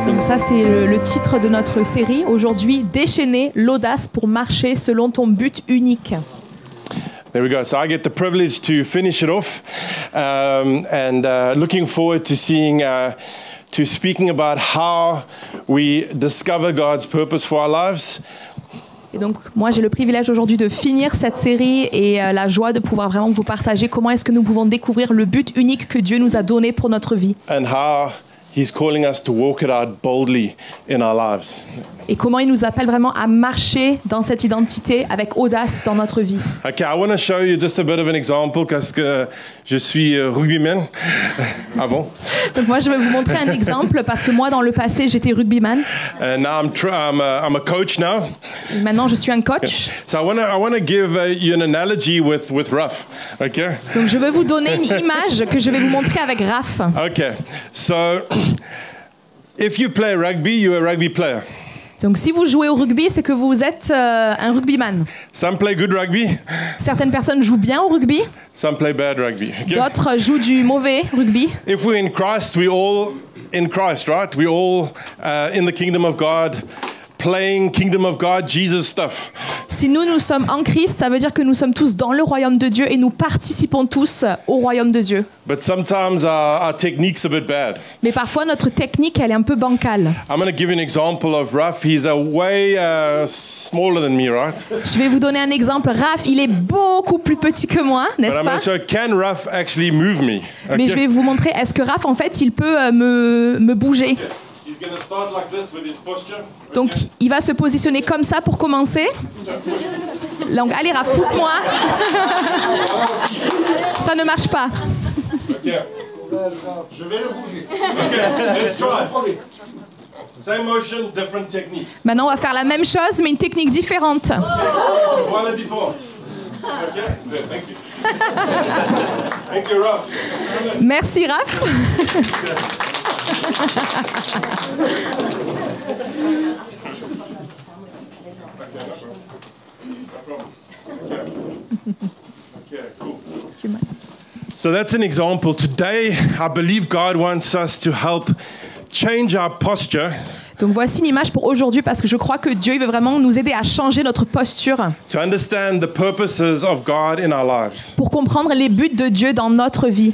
Donc ça, c'est le titre de notre série. Aujourd'hui, déchaîner l'audace pour marcher selon ton but unique. There we go. So I get the privilege to finish it off, and looking forward to to speaking about how we discover God's purpose for our lives. Et donc, moi, j'ai le privilège aujourd'hui de finir cette série et la joie de pouvoir vraiment vous partager comment est-ce que nous pouvons découvrir le but unique que Dieu nous a donné pour notre vie. And how He's calling us to walk it out boldly in our lives. Et comment il nous appelle vraiment à marcher dans cette identité avec audace dans notre vie. Okay, I want to show you just a bit of an example parce que je suis rugbyman avant. Donc moi, je vais vous montrer un exemple parce que moi, dans le passé, j'étais rugbyman. And now I'm a coach now. Et maintenant, je suis un coach. So I want to give you an analogy with Raf. Okay. Donc je vais vous donner une image que je vais vous montrer avec Raph. Okay. So if you play rugby, you're a rugby player. Donc si vous jouez au rugby, c'est que vous êtes un rugbyman. Some play good rugby. Certaines personnes jouent bien au rugby. Some play bad rugby. Okay? D'autres jouent du mauvais rugby. If we're in Christ, we're all in Christ, right? We're all in the kingdom of God, playing kingdom of God, Jesus stuff. Si nous sommes en Christ, ça veut dire que nous sommes tous dans le royaume de Dieu et nous participons tous au royaume de Dieu. But sometimes our technique's a bit bad. Mais parfois notre technique, elle est un peu bancale. I'm going to give you an example of Raf. He's way smaller than me, right? Je vais vous donner un exemple. Raph, il est beaucoup plus petit que moi, n'est-ce But I'm pas? going to show, can Raf actually move me? Okay? Mais je vais vous montrer, est-ce que Raph, en fait, il peut me bouger? Okay. He's going to start like this with his posture. Donc, il va se positionner comme ça pour commencer. Donc, allez, Raph, pousse-moi. Ça ne marche pas. Okay. Je vais le bouger. Okay, let's try. Same motion, different technique. Maintenant, on va faire la même chose, mais une technique différente. Voilà la différence. Okay, good, thank you. Thank you, Raf. Merci, Raph. Okay, cool. So that's an example. Today, I believe God wants us to help change our posture. Donc voici une image pour aujourd'hui parce que je crois que Dieu il veut vraiment nous aider à changer notre posture To understand the purposes of God in our lives. pour comprendre les buts de Dieu dans notre vie,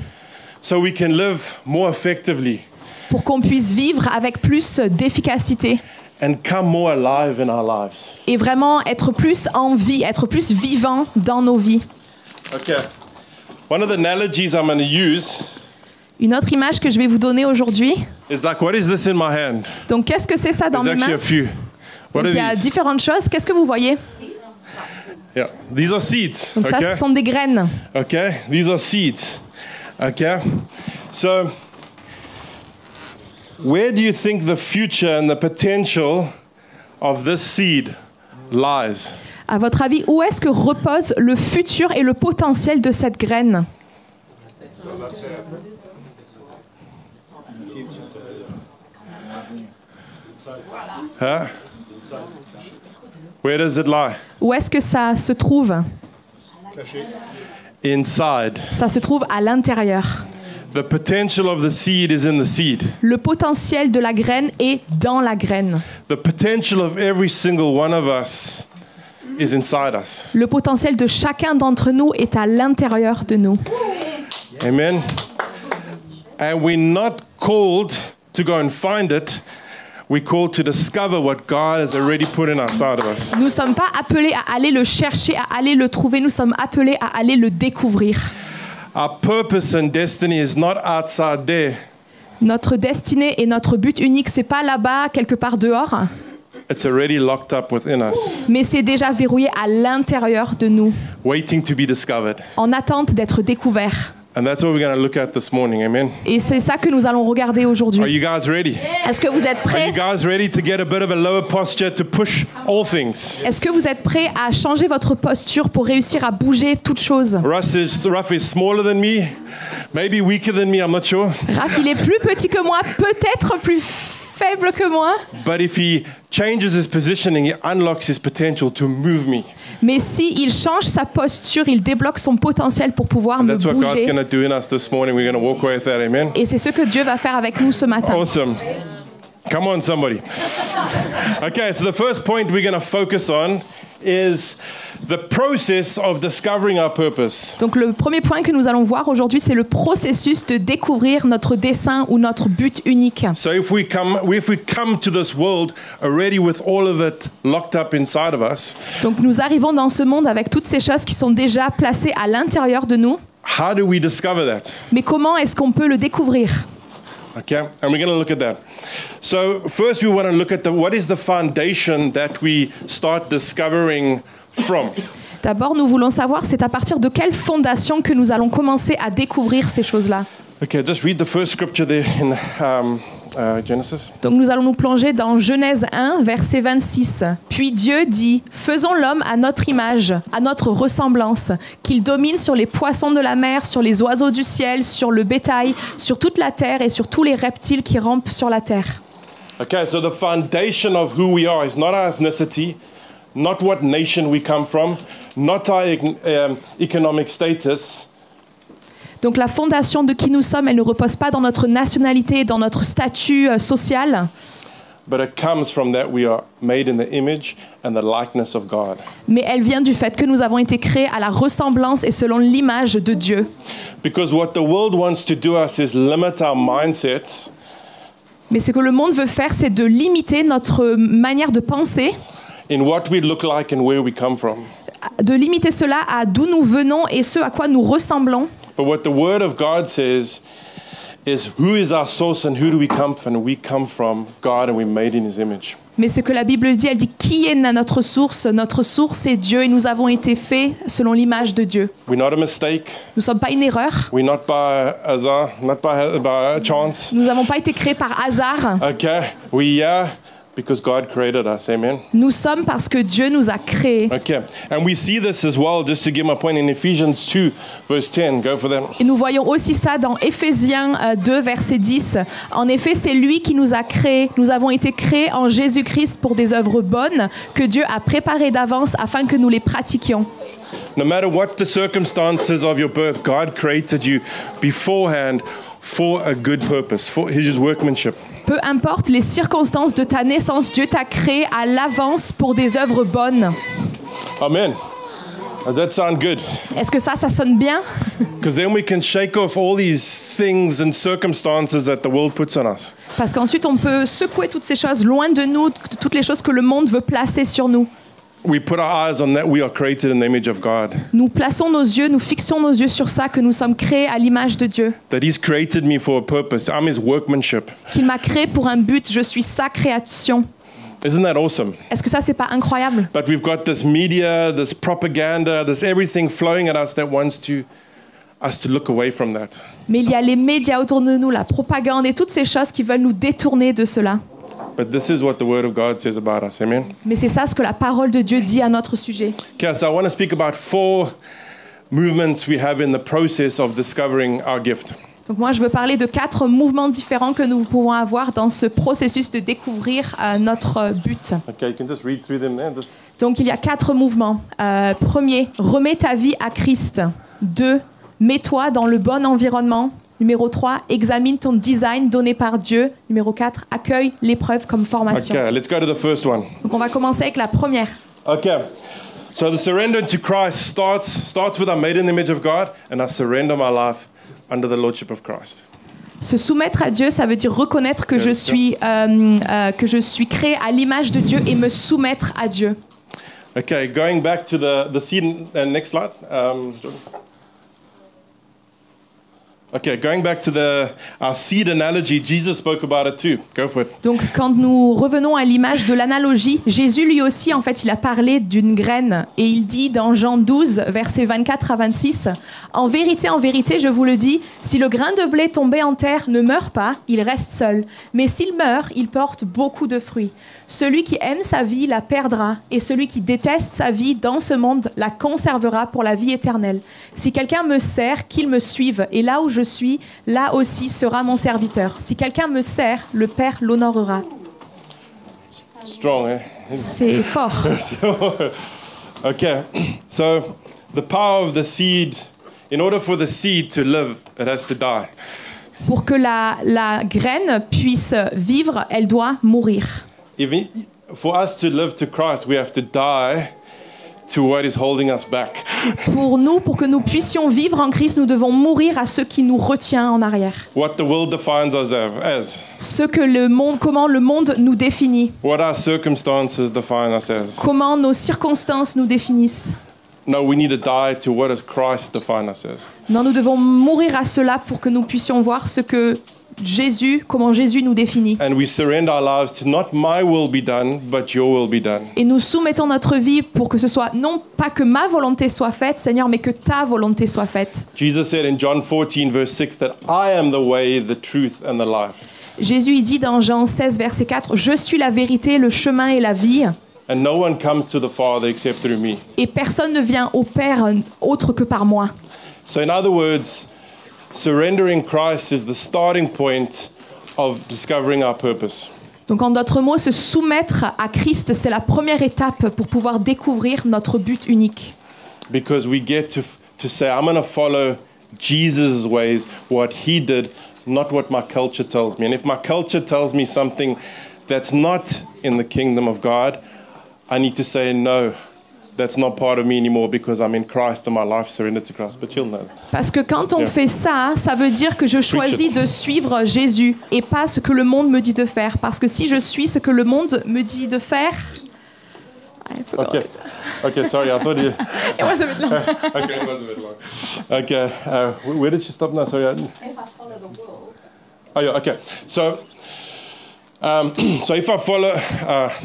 So we can live more effectively pour qu'on puisse vivre avec plus d'efficacité and come more alive in our lives. et vraiment être plus en vie, être plus vivant dans nos vies. Okay. One of the analogies I'm going to use Une autre image que je vais vous donner aujourd'hui. is like, what is this in my hand? Donc qu'est-ce que c'est ça dans There's mes actually mains? a few. What Donc il y are a these? différentes choses. Qu'est-ce que vous voyez? Yeah, these are seeds. Donc ça, Okay. ce sont des graines. Okay, these are seeds. Okay, so where do you think the future and the potential of this seed lies? À votre avis, où est-ce que repose le futur et le potentiel de cette graine? Huh? Where does it lie? Où est-ce que ça se trouve? Inside. Ça se trouve à l'intérieur. The potential of the seed is in the seed. Le potentiel de la graine est dans la graine. The potential of every single one of us is inside us. Le potentiel de chacun d'entre nous est à l'intérieur de nous. Amen. And we're not called to go and find it. We're called to discover what God has already put inside of us. Nous ne sommes pas appelés à aller le chercher, à aller le trouver. Nous sommes appelés à aller le découvrir. Our purpose and destiny is not outside there. Notre destinée et notre but unique, c'est pas là-bas, quelque part dehors, It's already locked up within us, mais c'est déjà verrouillé à l'intérieur de nous, waiting to be discovered. en attente d'être découvert. And that's what we're going to look at this morning. Amen. Et c'est ça que nous allons regarder Are aujourd'hui. you guys ready? Est-ce que vous êtes Are prêts? you guys ready to get a bit of a lower posture to push all things? Est-ce que vous êtes prêts à changer votre posture pour réussir à bouger toutes choses? Russ is smaller than me, maybe weaker than me, I'm not sure. Raph, il est plus petit que moi, peut-être plus faible que moi. But if he changes his positioning, he unlocks his potential to move me. Mais s'il change sa posture, il débloque son potentiel pour pouvoir me That's what God's bouger. going to do in us this morning. We're going to walk away with that. Amen. Et c'est ce que Dieu va faire avec nous ce matin. Awesome. Come on, somebody. Okay, so the first point we're going to focus on is the process of discovering our purpose. Donc le premier point que nous allons voir aujourd'hui, c'est le processus de découvrir notre dessein ou notre but unique. So if we come to this world already with all of it locked up inside of us, Donc nous arrivons dans ce monde avec toutes ces choses qui sont déjà placées à l'intérieur de nous. how do we discover that? Mais comment est-ce qu'on peut le découvrir? Okay, and we're going to look at that. So first we want to look at what is the foundation that we start discovering from. D'abord, nous voulons savoir c'est à partir de quelle fondation que nous allons commencer à découvrir ces choses-là. Okay, just read the first scripture there in Genesis. Donc nous allons nous plonger dans Genèse 1, verset 26. Puis Dieu dit, faisons l'homme à notre image, à notre ressemblance, qu'il domine sur les poissons de la mer, sur les oiseaux du ciel, sur le bétail, sur toute la terre et sur tous les reptiles qui rampent sur la terre. Okay, so the foundation of who we are is not our ethnicity, not what nation we come from, not our economic status. Donc la fondation de qui nous sommes, elle ne repose pas dans notre nationalité, dans notre statut social, But it comes from that we are made in the image and the likeness of God. mais elle vient du fait que nous avons été créés à la ressemblance et selon l'image de Dieu. Because what the world wants to do us is limit our mindsets Mais ce que le monde veut faire, c'est de limiter notre manière de penser, in what we look like and where we come from. de limiter cela à d'où nous venons et ce à quoi nous ressemblons. But what the Word of God says is who is our source and who do we come from? And we come from God and we're made in His image. Mais ce que la Bible dit, elle dit qui est notre source? Notre source est Dieu et nous avons été faits selon l'image de Dieu. We're not a mistake. Nous ne sommes pas une erreur. We're not by hasard, not by chance. Nous n'avons pas été créés par hasard. Okay, we are because God created us. Amen. Nous sommes parce que Dieu nous a créés. Okay, and we see this as well, just to give my point, in Ephesians 2, verse 10. Go for that. Et nous voyons aussi ça dans Éphésiens 2, verset 10. En effet, c'est lui qui nous a créés. Nous avons été créés en Jésus-Christ pour des œuvres bonnes que Dieu a préparées d'avance afin que nous les pratiquions. No matter what the circumstances of your birth, God created you beforehand for a good purpose, for His workmanship. Peu importe les circonstances de ta naissance, Dieu t'a créé à l'avance pour des œuvres bonnes. Amen. Does that sound good? Est-ce que ça sonne bien? Because then we can shake off all these things and circumstances that the world puts on us. Parce qu'ensuite, on peut secouer toutes ces choses loin de nous, toutes les choses que le monde veut placer sur nous. We put our eyes on that we are created in the image of God. Nous plaçons nos yeux, nous fixons nos yeux sur ça, que nous sommes créés à l'image de Dieu. That He's created me for a purpose. I'm His workmanship. Qu'il m'a créé pour un but, je suis sa création. Isn't that awesome? Est-ce que ça, c'est pas incroyable? But we've got this media, this propaganda, this everything flowing at us that wants us to look away from that. Mais il y a les médias autour de nous, la propagande et toutes ces choses qui veulent nous détourner de cela. But this is what the Word of God says about us. Amen. Mais c'est ça ce que la parole de Dieu dit à notre sujet. Okay, so I want to speak about 4 movements we have in the process of discovering our gift. Donc moi, je veux parler de 4 mouvements différents que nous pouvons avoir dans ce processus de découvrir notre but. Okay, you can just read through them there. Donc il y a 4 mouvements. Premier, remets ta vie à Christ. 2, mets-toi dans le bon environnement. Numéro 3, examine ton design donné par Dieu. Numéro 4, accueille l'épreuve comme formation. Okay, let's go to the first one. Donc on va commencer avec la première. Okay, so the surrender to Christ starts with I'm made in the image of God and I surrender my life under the lordship of Christ. Se soumettre à Dieu, ça veut dire reconnaître que je suis créé à l'image de Dieu et me soumettre à Dieu. Okay, going back to the seed, next slide. Jordan. Okay, going back to our seed analogy, Jesus spoke about it too. Go for it. Donc, quand nous revenons à l'image de l'analogie, Jésus lui aussi, en fait, il a parlé d'une graine. Et il dit dans Jean 12, versets 24 à 26, « En vérité, je vous le dis, si le grain de blé tombé en terre ne meurt pas, il reste seul. Mais s'il meurt, il porte beaucoup de fruits. Celui qui aime sa vie la perdra, et celui qui déteste sa vie dans ce monde la conservera pour la vie éternelle. Si quelqu'un me sert, qu'il me suive, et là où je suis, là aussi sera mon serviteur. Si quelqu'un me sert, le Père l'honorera. » Strong, eh? C'est fort. Okay, so the power of the seed, in order for the seed to live, it has to die. Pour que la graine puisse vivre, elle doit mourir. For us to live to Christ, we have to die to what is holding us back. Pour que nous puissions vivre en Christ, nous devons mourir à ce qui nous retient en arrière. What the world defines us as. Comment le monde nous définit. What our circumstances define us as. Comment nos circonstances nous définissent. No, we need to die to what does Christ define us as. Non, nous devons mourir à cela pour que nous puissions voir comment Jésus nous définit. And we surrender our lives to not my will be done, but your will be done. Et nous soumettons notre vie pour que ce soit non pas que ma volonté soit faite, Seigneur, mais que ta volonté soit faite. Jesus said in John 14 verse 6 that I am the way, the truth and the life. Jésus il dit dans Jean 16 verset 4, je suis la vérité, le chemin et la vie. And no one comes to the Father except through me. Et personne ne vient au Père autre que par moi. So in other words, surrendering Christ is the starting point of discovering our purpose. Donc en d'autres mots, se soumettre à Christ, c'est la première étape pour pouvoir découvrir notre but unique. Because we get to say, I'm going to follow Jesus' ways, what he did, not what my culture tells me. And if my culture tells me something that's not in the kingdom of God, I need to say, no, that's not part of me anymore because I'm in Christ and my life surrendered to Christ. But you'll know. Parce que quand on fait ça, ça veut dire que je choisis de suivre Jésus et pas ce que le monde me dit de faire. Parce que si je suis ce que le monde me dit de faire... Okay, sorry, I thought you... It was a bit long. Okay, it was a bit long. Okay, where did she stop now? Sorry. If I follow the world. Oh, yeah, okay. So if I follow...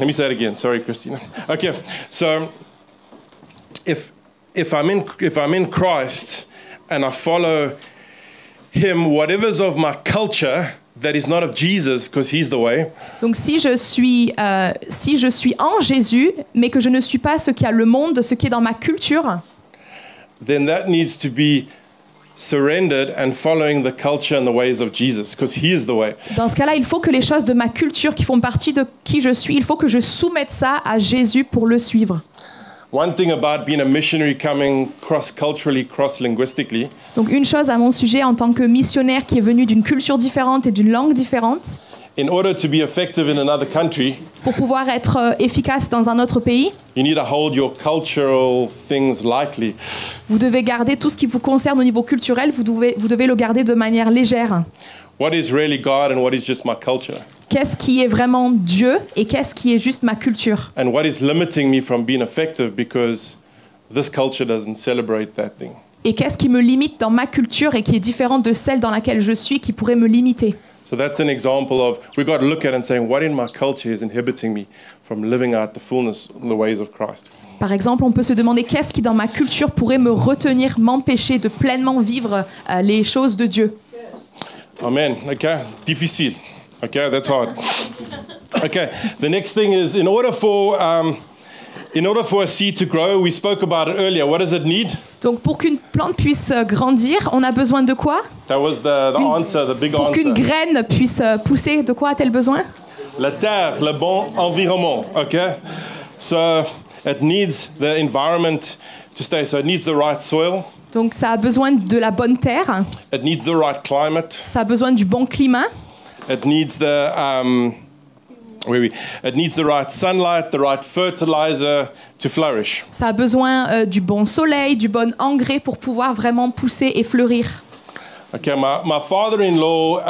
let me say it again. Sorry, Christina. Okay, so... If I'm in Christ and I follow him, whatever's of my culture that is not of Jesus, because he's the way. Donc si je suis en Jésus, mais que je ne suis pas ce qui a le monde, ce qui est dans ma culture, then that needs to be surrendered and following the culture and the ways of Jesus, because he is the way. Dans ce cas-là, il faut que les choses de ma culture qui font partie de qui je suis, il faut que je soumette ça à Jésus pour le suivre. One thing about being a missionary coming cross-culturally, cross-linguistically. Donc une chose à mon sujet en tant que missionnaire qui est venu d'une culture différente et d'une langue différente. In order to be effective in another country, pour pouvoir être efficace dans un autre pays, you need to hold your cultural things lightly. Vous devez garder tout ce qui vous concerne au niveau culturel, vous devez le garder de manière légère. What is really God and what is just my culture? Qu'est-ce qui est vraiment Dieu et qu'est-ce qui est juste ma culture? And what is limiting me from being effective because this culture doesn't celebrate that thing? Et qu'est-ce qui me limite dans ma culture et qui est différente de celle dans laquelle je suis, qui pourrait me limiter? So that's an example of, we've got to look at it and say, what in my culture is inhibiting me from living out the fullness of the ways of Christ? Par exemple, on peut se demander qu'est-ce qui dans ma culture pourrait me retenir, m'empêcher de pleinement vivre les choses de Dieu. Amen. Okay. Difficile. Okay, that's hard. Okay. The next thing is, in order for a seed to grow, we spoke about it earlier. What does it need? Donc pour qu'une plante puisse grandir, on a besoin de quoi? That was the answer, the big pour answer. Pour qu'une graine puisse pousser, de quoi a-t-elle besoin? La terre, le bon environnement. Okay. So it needs the environment to stay. So it needs the right soil. Donc ça a besoin de la bonne terre. It needs the right climate. Ça a besoin du bon climat. It needs it needs the right sunlight, the right fertilizer to flourish. Ça a besoin du bon soleil, du bon engrais pour pouvoir vraiment pousser et fleurir. Okay, my father-in-law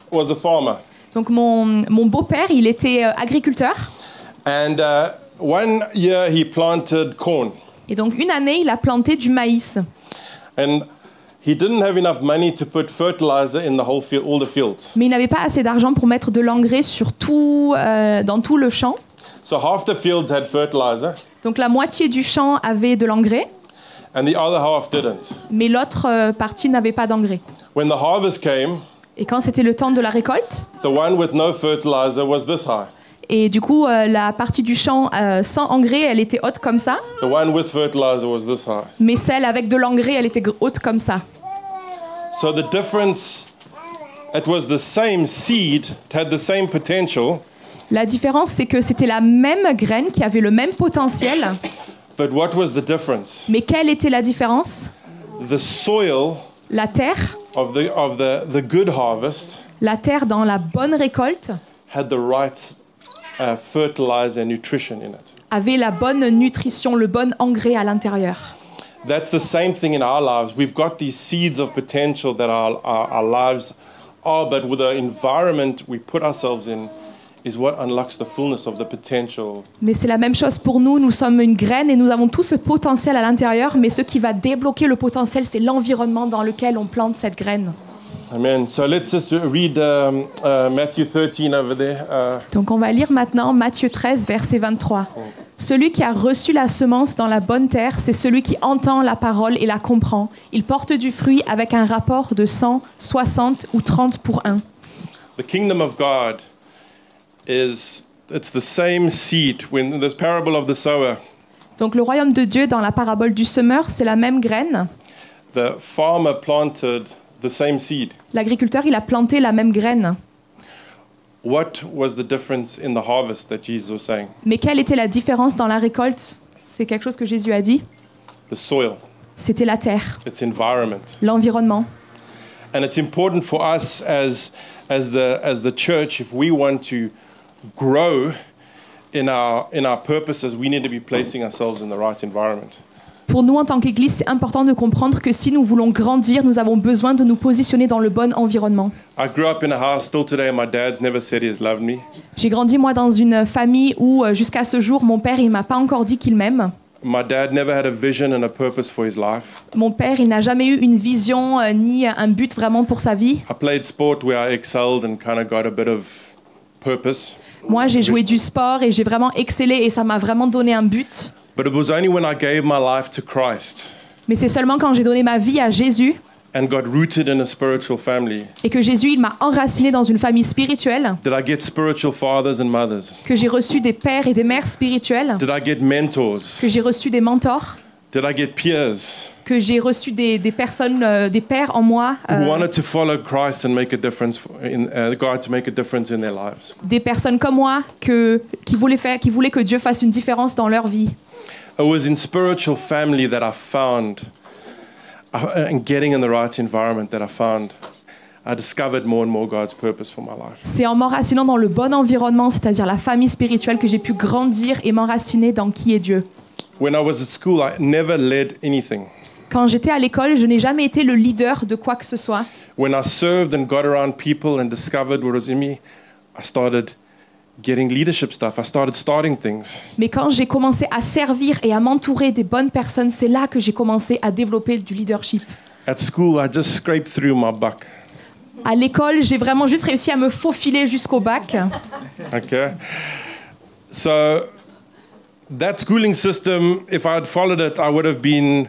was a farmer. Donc mon beau-père, il était agriculteur. And one year he planted corn. Et donc une année, il a planté du maïs. And he didn't have enough money to put fertilizer in the whole field, all the fields. Mais il n'avait pas assez d'argent pour mettre de l'engrais sur dans tout le champ. So half the fields had fertilizer. Donc la moitié du champ avait de l'engrais. And the other half didn't. Mais l'autre partie n'avait pas d'engrais. When the harvest came, et quand c'était le temps de la récolte, the one with no fertilizer was this high. Et du coup, la partie du champ sans engrais, elle était haute comme ça. The one with fertilizer was this high. Mais celle avec de l'engrais, elle était haute comme ça. So the difference, it was the same seed, it had the same potential. La différence, c'est que c'était la même graine qui avait le même potentiel. But what was the difference? Mais quelle était la différence? The soil la terre the good harvest la terre dans la bonne récolte had the right fertilizer and nutrition in it. avait la bonne nutrition, le bon engrais à l'intérieur. That's the same thing in our lives. We've got these seeds of potential that our lives are, but with the environment we put ourselves in is what unlocks the fullness of the potential. Mais c'est la même chose pour nous. Nous sommes une graine et nous avons tout ce potentiel à l'intérieur, mais ce qui va débloquer le potentiel, c'est l'environnement dans lequel on plante cette graine. Amen. So let's just read Matthew 13 over there. Donc on va lire maintenant Matthieu 13, verset 23. Celui qui a reçu la semence dans la bonne terre, c'est celui qui entend la parole et la comprend. Il porte du fruit avec un rapport de 100, 60 ou 30 pour 1. The kingdom of God it's the same seed. When this parable of the sower, Donc le royaume de Dieu dans la parabole du semeur, c'est la même graine. the farmer planted the same seed. L'agriculteur, il a planté la même graine. What was the difference in the harvest that Jesus was saying? Mais quelle était la différence dans la récolte? C'est quelque chose que Jésus a dit. The soil, C'était la terre, its environment. l'environnement. And it's important for us as the church, if we want to grow in our purposes, we need to be placing ourselves in the right environment. Pour nous, en tant qu'Église, c'est important de comprendre que si nous voulons grandir, nous avons besoin de nous positionner dans le bon environnement. I grew up in a house still today. My dad's never said he's loved me. J'ai grandi, moi, dans une famille où, jusqu'à ce jour, mon père, il m'a pas encore dit qu'il m'aime. My dad never had a vision and a purpose for his life. Mon père, il n'a jamais eu une vision ni un but vraiment pour sa vie. I played sport where I excelled and kind of got a bit of purpose. Moi, j'ai joué du sport et j'ai vraiment excellé et ça m'a vraiment donné un but. But it was only when I gave my life to Christ Mais c'est seulement quand j'ai donné ma vie à Jésus and got rooted in a spiritual family et que Jésus, il m'a enraciné dans une famille spirituelle, did I get spiritual fathers and mothers. que j'ai reçu des pères et des mères spirituelles, Did I get mentors? que j'ai reçu des mentors, Did I get peers que j'ai reçu des personnes, des pères en moi, who wanted to follow Christ and make a difference in God to make a difference in their lives? des personnes comme moi qui voulaient que Dieu fasse une différence dans leur vie. It was in spiritual family that I found, and getting in the right environment that I discovered more and more God's purpose for my life. C'est en m'enracinant dans le bon environnement, c'est-à-dire la famille spirituelle, que j'ai pu grandir et m'enraciner dans qui est Dieu. When I was at school, I never led anything. Quand j'étais à l'école, je n'ai jamais été le leader de quoi que ce soit. When I served and got around people and discovered what was in me, I started getting leadership stuff. I started starting things. Mais quand j'ai commencé à servir et à m'entourer des bonnes personnes, c'est là que j'ai commencé à développer du leadership. At school, I just scraped through my buck. À l'école, j'ai vraiment juste réussi à me faufiler jusqu'au bac. Okay? So that schooling system, if I had followed it, I would have been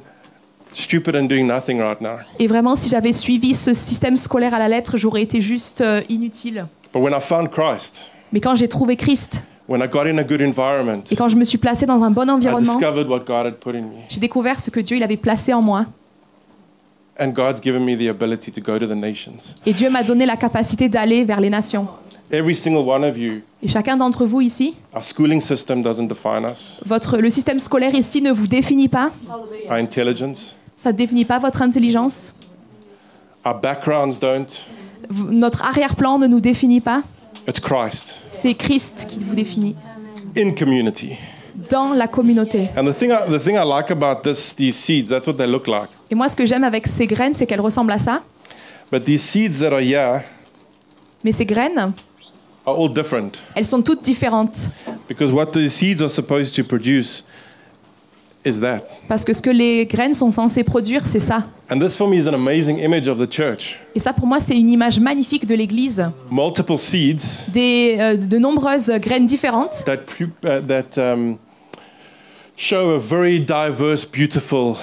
stupid and doing nothing right now. Et vraiment, si j'avais suivi ce système scolaire à la lettre, j'aurais été juste inutile. But when I found Christ, Mais quand j'ai trouvé Christ when I got in a good environment, et quand je me suis placée dans un bon I environnement, discovered what God had put in me. j'ai découvert ce que Dieu il avait placé en moi. And God's given me the ability to go to the nations. Et Dieu m'a donné la capacité d'aller vers les nations. Every single one of you, Et chacun d'entre vous ici, our schooling system doesn't define us. le système scolaire ici ne vous définit pas. Our intelligence, Ça ne définit pas votre intelligence. our backgrounds don't. Notre arrière-plan ne nous définit pas. It's Christ C'est Christ qui vous définit in community. dans la communauté. And the thing I like about these seeds, that's what they look like. Et moi, ce que j'aime avec ces graines, c'est qu'elles ressemblent à ça. But these seeds that are here Mais ces graines, are all different elles sont toutes différentes. because what the seeds are supposed to produce is that. Parce que ce que les graines sont censées produire, c'est ça. And this for me is an amazing image of the church. Et ça, pour moi, c'est une image magnifique de l'Église. Multiple seeds De nombreuses graines différentes that show a very diverse, beautiful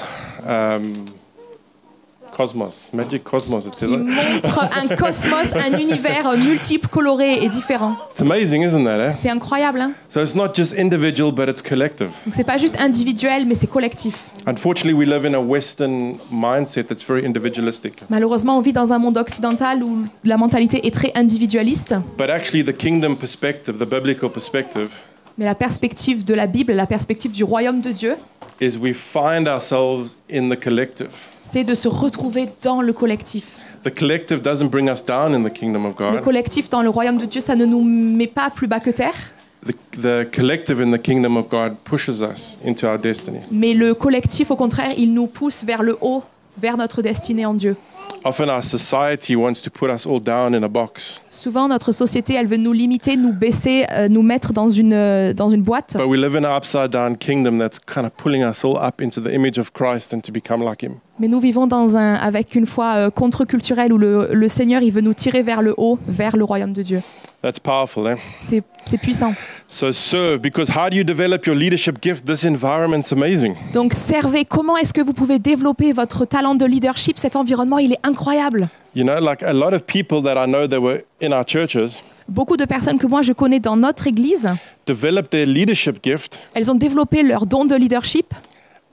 cosmos, magic cosmos. It says qui it. montrent un cosmos, un univers multiple, coloré et différent. It's amazing, isn't that? Eh? C'est incroyable, hein? So it's not just individual, but it's collective. Donc c'est pas juste individuel, mais c'est collectif. Unfortunately, we live in a Western mindset that's very individualistic. Malheureusement, on vit dans un monde occidental où la mentalité est très individualiste. But actually, the kingdom perspective, the biblical perspective, Mais la perspective de la Bible, la perspective du royaume de Dieu, is we find ourselves in the collective. c'est de se retrouver dans le collectif. The collective doesn't bring us down in the kingdom of Le God. collectif dans le royaume de Dieu, ça ne nous met pas plus bas que terre. The collective in the kingdom of God pushes us into our destiny. Mais le collectif, au contraire, il nous pousse vers le haut, vers notre destinée en Dieu. Often our society wants to put us all down in a box, Souvent, notre société, elle veut nous limiter, nous baisser, nous mettre dans une boîte. but we live in an upside down kingdom that's kind of pulling us all up into the image of Christ and to become like him. Mais nous vivons avec une foi contre-culturelle où le Seigneur, il veut nous tirer vers le haut, vers le royaume de Dieu. That's powerful, eh? C'est puissant. So serve, because how do you develop your leadership gift? This environment's amazing. Donc, servez. Comment est-ce que vous pouvez développer votre talent de leadership? Cet environnement, il est incroyable. You know, like a lot of people that I know that were in our churches Beaucoup de personnes que moi, je connais dans notre église, developed their leadership gift elles ont développé leur don de leadership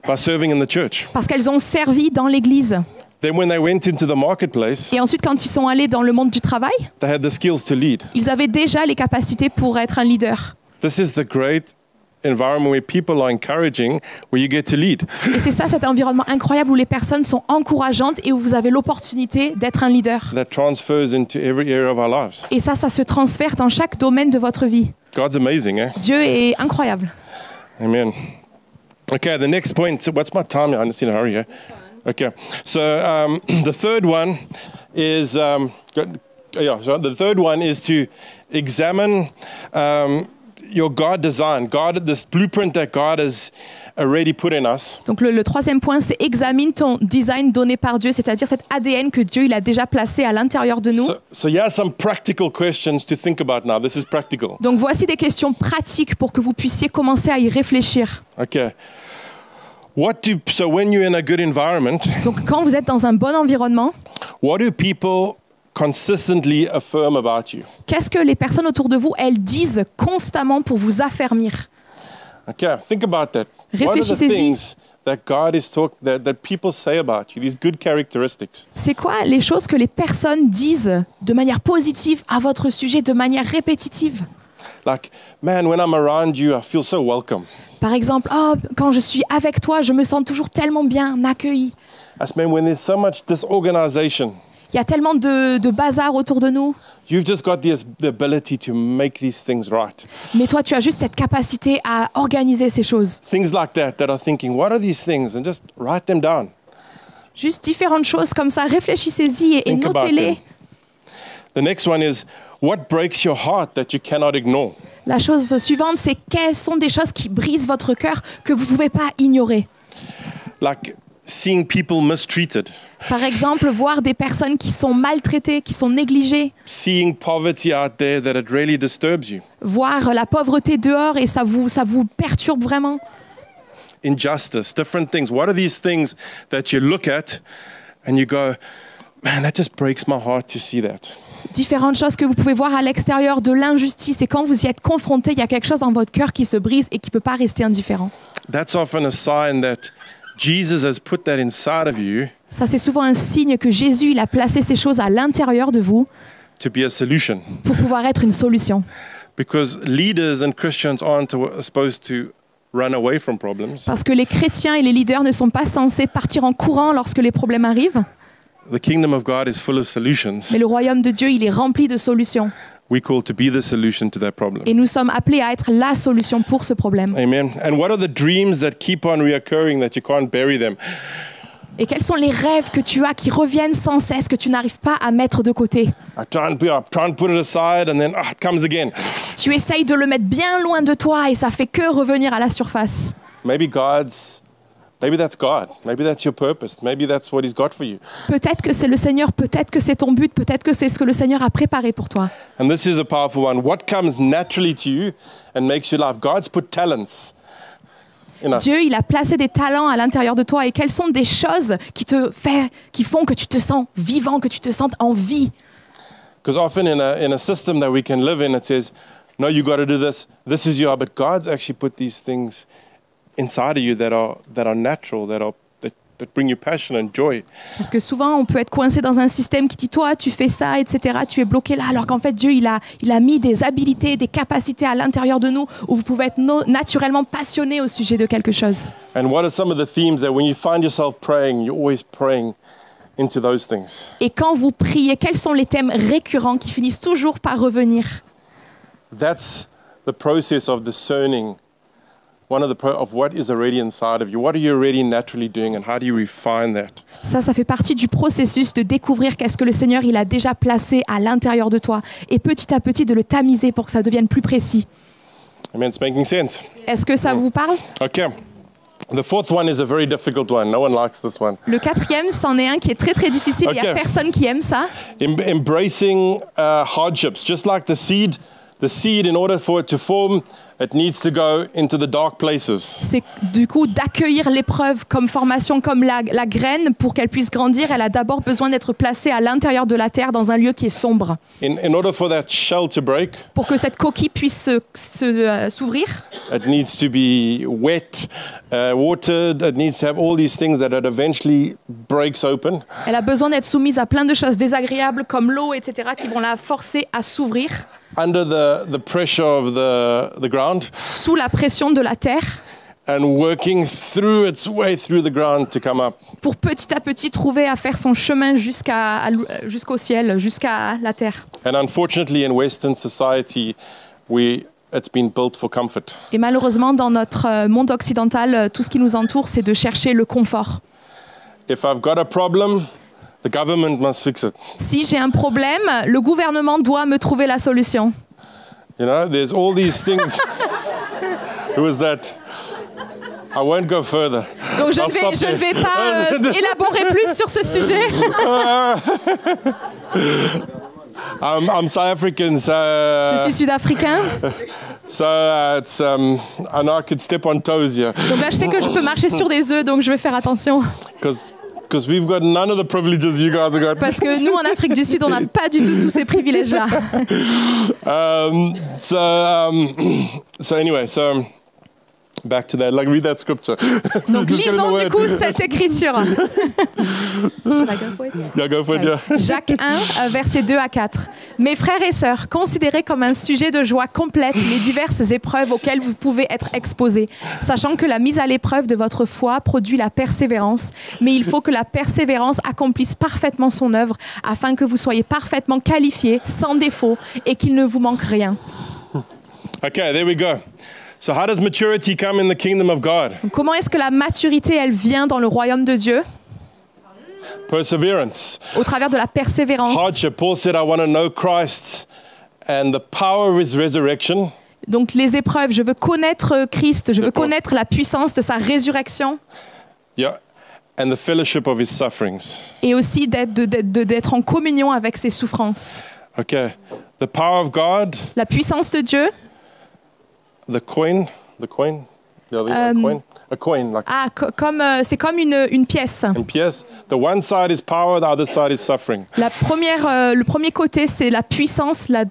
by serving in the church. parce qu'elles ont servi dans l'église. Then when they went into the marketplace, Et ensuite, quand ils sont allés dans le monde du travail, they had the skills to lead. ils avaient déjà les capacités pour être un leader. This is the great environment where people are encouraging, where you get to lead. Et c'est ça, cet environnement incroyable où les personnes sont encourageantes et où vous avez l'opportunité d'être un leader. That transfers into every area of our lives. Et ça se transfère dans chaque domaine de votre vie. God's amazing, eh? Dieu est incroyable. Amen. Okay, the next point. So what's my time? I'm in a hurry, yeah? Okay. So the third one is so the third one is to examine your God design, this blueprint that God has already put in us. Donc le troisième point, c'est examine ton design donné par Dieu, c'est-à-dire cet ADN que Dieu il a déjà placé à l'intérieur de nous. So here's some practical questions to think about now. This is practical. Donc voici des questions pratiques pour que vous puissiez commencer à y réfléchir. Okay. So when you're in a good environment, Donc quand vous êtes dans un bon environnement, what do people consistently affirm about you? qu'est-ce que les personnes autour de vous, elles disent constamment pour vous affermir? Okay, think about that. What are the Réfléchissez-y. things that God is that people say about you? These good characteristics. C'est quoi les choses que les personnes disent de manière positive à votre sujet, de manière répétitive? Like, man, when I'm around you, I feel so welcome. Par exemple, oh, quand je suis avec toi, je me sens toujours tellement bien accueilli. As man, when there's so much disorganization, Il y a tellement de bazar autour de nous. you've just got the ability to make these things right. Mais toi, tu as juste cette capacité à organiser ces choses. Things like that are thinking, what are these things? And just write them down. Juste différentes choses comme ça. Réfléchissez-y et Think about notez-les. them. The next one is, what breaks your heart that you cannot ignore? La chose suivante, c'est quelles sont des choses qui brisent votre cœur que vous ne pouvez pas ignorer. Like seeing people mistreated, Par exemple, voir des personnes qui sont maltraitées, qui sont négligées. seeing poverty out there that it really disturbs you, Voir la pauvreté dehors et ça vous perturbe vraiment. injustice, different things. What are these things that you look at and you go, man, that just breaks my heart to see that? Différentes choses que vous pouvez voir à l'extérieur de l'injustice. Et quand vous y êtes confronté, il y a quelque chose dans votre cœur qui se brise et qui ne peut pas rester indifférent. That's often a sign that Jesus has put that inside of you Ça, c'est souvent un signe que Jésus il a placé ces choses à l'intérieur de vous to be a solution. pour pouvoir être une solution. Because leaders and Christians aren't supposed to run away from problems. Parce que les chrétiens et les leaders ne sont pas censés partir en courant lorsque les problèmes arrivent. The kingdom of God is full of solutions. Mais le royaume de Dieu, il est rempli de solutions. We're called to be the solution to that problem. Et nous sommes appelés à être la solution pour ce problème. Amen. And what are the dreams that keep on reoccurring that you can't bury them? Et quels sont les rêves que tu as qui reviennent sans cesse, que tu n'arrives pas à mettre de côté? I try and put it aside and then it comes again. Tu essayes de le mettre bien loin de toi et ça fait que revenir à la surface. Maybe that's God. Maybe that's your purpose. Maybe that's what He's got for you. Peut-être que c'est le Seigneur, peut-être que c'est ton but, peut-être que c'est ce que le Seigneur a préparé pour toi. And this is a powerful one. What comes naturally to you and makes you laugh? God's put talents in us. Dieu, il a placé des talents à l'intérieur de toi et quelles sont des choses qui font que tu te sens vivant, que tu te sens en vie? Because often in a system that we can live in, it says, no, you got to do this. This is your. But God's actually put these things inside of you that are natural, that bring you passion and joy. Parce que souvent, on peut être coincé dans un système qui dit, toi, tu fais ça, etc. Tu es bloqué là, alors qu'en fait, Dieu, il a mis des habilités, des capacités à l'intérieur de nous où vous pouvez être naturellement passionné au sujet de quelque chose. And what are some of the themes that when you find yourself praying, you're always praying into those things. Et quand vous priez, quels sont les thèmes récurrents qui finissent toujours par revenir? That's the process of discerning of what is already inside of you. What are you already naturally doing and how do you refine that? Ça fait partie du processus de découvrir qu'est-ce que le Seigneur il a déjà placé à l'intérieur de toi et petit à petit de le tamiser pour que ça devienne plus précis. Amen. It's making sense. Est-ce que ça vous parle? Okay. The fourth one is a very difficult one. No one likes this one. Le quatrième, c'en est un qui est très très difficile. Il n'y a Okay. personne qui aime ça. Embracing hardships, just like the seed. The seed, in order for it to form, it needs to go into the dark places. C'est du coup d'accueillir l'épreuve comme formation, comme la graine. Pour qu'elle puisse grandir, elle a d'abord besoin d'être placée à l'intérieur de la terre dans un lieu qui est sombre. In order for that shell to break, Pour que cette coquille puisse s'ouvrir, it needs to be wet, watered. It needs to have all these things that it eventually breaks open. elle a besoin d'être soumise à plein de choses désagréables comme l'eau, etc., qui vont la forcer à s'ouvrir Under the pressure of the ground sous la pression de la terre and working through its way through the ground to come up. pour petit à petit trouver à faire son chemin jusqu'au ciel, jusqu'à la terre. And unfortunately, in Western society, it's been built for comfort. Et malheureusement, dans notre monde occidental, tout ce qui nous entoure, c'est de chercher le confort. If I've got a problem, the government must fix it. Si j'ai un problème, le gouvernement doit me trouver la solution. You know, there's all these things. Who was that? I won't go further. Donc je I'll stop ne vais there. pas élaborer plus sur ce sujet. I'm South African, Je suis sud-africain, so it's I know I could step on toes here, donc là je sais que je peux marcher sur des œufs, donc je vais faire attention. because we've got none of the privileges you guys have got. Parce que nous, en Afrique du Sud, on n'a pas du tout tous ces privilèges-là. So anyway, back to that. Like, read that scripture. Donc Just get in the lisons du word. coup cette écriture. Should I go for it? Yeah, go for it, yeah. Jacques 1, versets 2 à 4. Mes frères et sœurs, considérez comme un sujet de joie complète les diverses épreuves auxquelles vous pouvez être exposés, sachant que la mise à l'épreuve de votre foi produit la persévérance. Mais il faut que la persévérance accomplisse parfaitement son œuvre, afin que vous soyez parfaitement qualifiés, sans défaut, et qu'il ne vous manque rien. Okay, there we go. So how does maturity come in the kingdom of God? Donc, comment est-ce que la maturité, elle vient dans le royaume de Dieu? Perseverance. Au travers de la persévérance. Hardship. Paul said, I want to know Christ and the power of his resurrection. Donc les épreuves, je veux connaître Christ, je veux connaître la puissance de sa résurrection. Yeah. And the fellowship of his sufferings. Et aussi d'être en communion avec ses souffrances. Okay. The power of God, La puissance de Dieu. the coin. Yeah, a coin, like C'est comme une pièce. in PS. The one side is power, the other side is suffering. Le premier côté, c'est la puissance. Le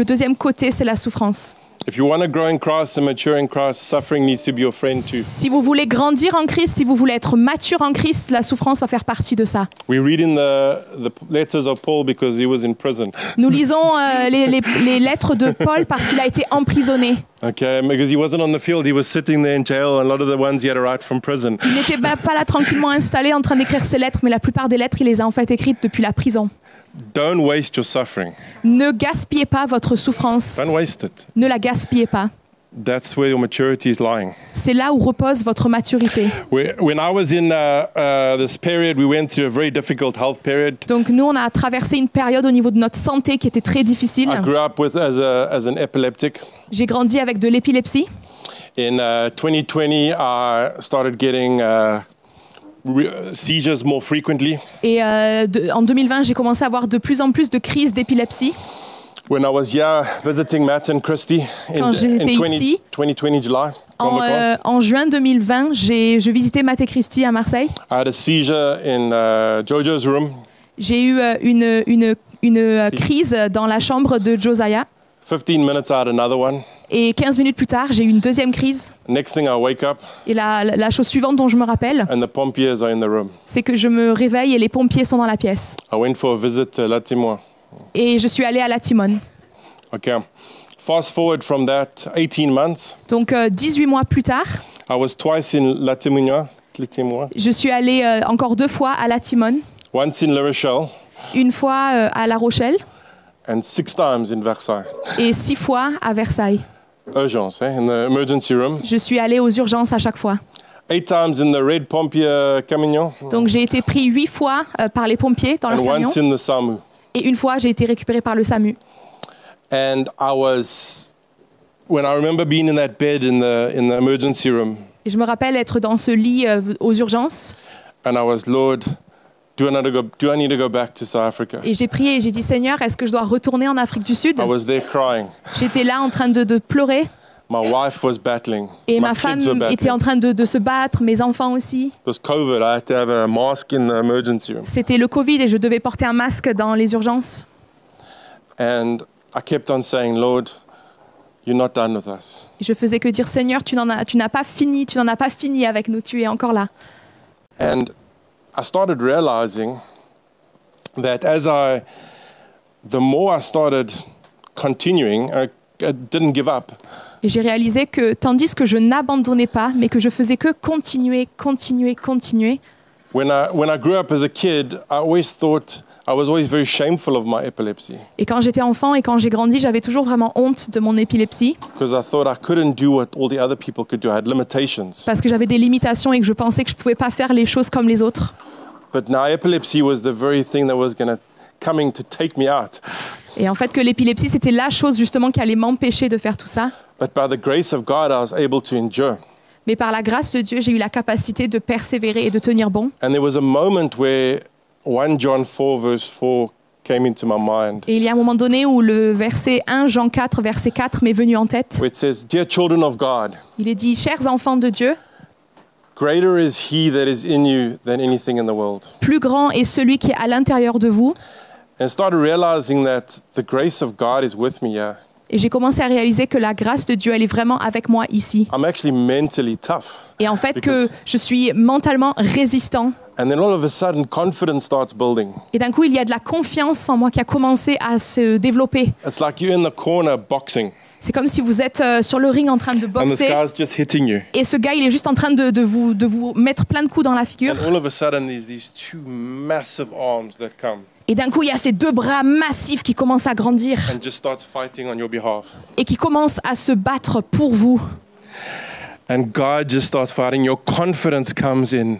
deuxième côté, c'est la souffrance. If you want to grow in Christ and mature in Christ, suffering needs to be your friend too. Si vous voulez grandir en Christ, si vous voulez être mature en Christ, la souffrance va faire partie de ça. We read in the letters of Paul because he was in prison. Nous lisons les lettres de Paul parce qu'il a été emprisonné. Okay, because he wasn't on the field, he was sitting there in jail, and a lot of the ones he had to write from prison. Il n'était pas là tranquillement installé en train d'écrire ses lettres, mais la plupart des lettres, il les a en fait écrites depuis la prison. Don't waste your suffering. Ne gaspillez pas votre souffrance. Don't waste it. Ne la gaspillez pas. That's where your maturity is lying. C'est là où repose votre maturité. When I was in this period, we went through a very difficult health period. Donc nous, on a traversé une période au niveau de notre santé qui était très difficile. I grew up as an epileptic. J'ai grandi avec de l'épilepsie. In 2020, I started getting seizures more frequently. Et en 2020, j'ai commencé à avoir de plus en plus de crises d'épilepsie. When I was here visiting Matt and Christy Quand j'étais ici, 2020 July, en juin 2020, je visitais Matt et Christy à Marseille. I had a seizure in Jojo's room. J'ai eu une crise dans la chambre de Josiah. 15 minutes, I had another one. Et 15 minutes plus tard, j'ai eu une deuxième crise. Next thing, I wake up Et la chose suivante dont je me rappelle, and the pompiers are in the room. c'est que je me réveille et les pompiers sont dans la pièce. I went for a visit to Latimois. Et je suis allée à La Timone. Okay. Fast forward from that, 18 months. Donc 18 mois plus tard, I was twice in Latimois. je suis allée encore 2 fois à La Timone. once in La Rochelle, une fois à La Rochelle and 6 times in Versailles. et 6 fois à Versailles. Urgence, in the emergency room. Je suis allée aux urgences à chaque fois. 8 times in the Red Pompier camion, Donc j'ai été pris 8 fois par les pompiers dans leur and camion once in the SAMU. et une fois j'ai été récupérée par le SAMU. And when I remember being in that bed in the emergency room, Et je me rappelle être dans ce lit aux urgences and I was, Lord, do I need to go back to South Africa? et j'ai prié et j'ai dit Seigneur, est-ce que je dois retourner en Afrique du Sud? I was there crying. J'étais là en train de pleurer My wife was battling. et My ma femme kids were était en battling. train de se battre, mes enfants aussi. It was COVID. I had to have a mask in the emergency room. C'était le Covid et je devais porter un masque dans les urgences. And I kept on saying, Lord, you're not done with us. Et je faisais que dire Seigneur, tu n'en as pas fini avec nous, tu es encore là. And I started realizing that the more I started continuing, I didn't give up. Et j'ai réalisé que tandis que je n'abandonnais pas, mais que je faisais que continuer. When I grew up as a kid, I was always very shameful of my epilepsy Et quand j'étais enfant et quand j'ai grandi, j'avais toujours vraiment honte de mon épilepsie because I thought I couldn't do what all the other people could do. I had limitations. parce que j'avais des limitations et que je pensais que je ne pouvais pas faire les choses comme les autres. But now epilepsy was the very thing that was coming to take me out. Et en fait que l'épilepsie, c'était la chose justement qui allait m'empêcher de faire tout ça. But by the grace of God, I was able to endure. Mais par la grâce de Dieu, j'ai eu la capacité de persévérer et de tenir bon. And there was a moment where 1 John 4 verse 4 came into my mind, Et il y a un moment donné où le verset 1 Jean 4, verset 4 m'est venu en tête. where it says, Dear children of God, Il est dit, chers enfants de Dieu, greater is he that is in you than anything in the world. plus grand est celui qui est à l'intérieur de vous. And I started realizing that the grace of God is with me here. Et j'ai commencé à réaliser que la grâce de Dieu, elle est vraiment avec moi ici. I'm actually mentally tough. Et en fait que je suis mentalement résistant. And then all of a sudden, confidence starts building. Et d'un coup, il y a de la confiance en moi qui a commencé à se développer. It's like you're in the corner boxing, C'est comme si vous êtes sur le ring en train de and this boxer. guy's just hitting you. Et ce gars, il est juste en train de vous mettre plein de coups dans la figure. And all of a sudden, there's these 2 massive arms that come Et d'un coup, il y a ces 2 bras massifs qui commencent à grandir and just start fighting on your behalf. et qui commencent à se battre pour vous. And God just starts fighting. Your confidence comes in.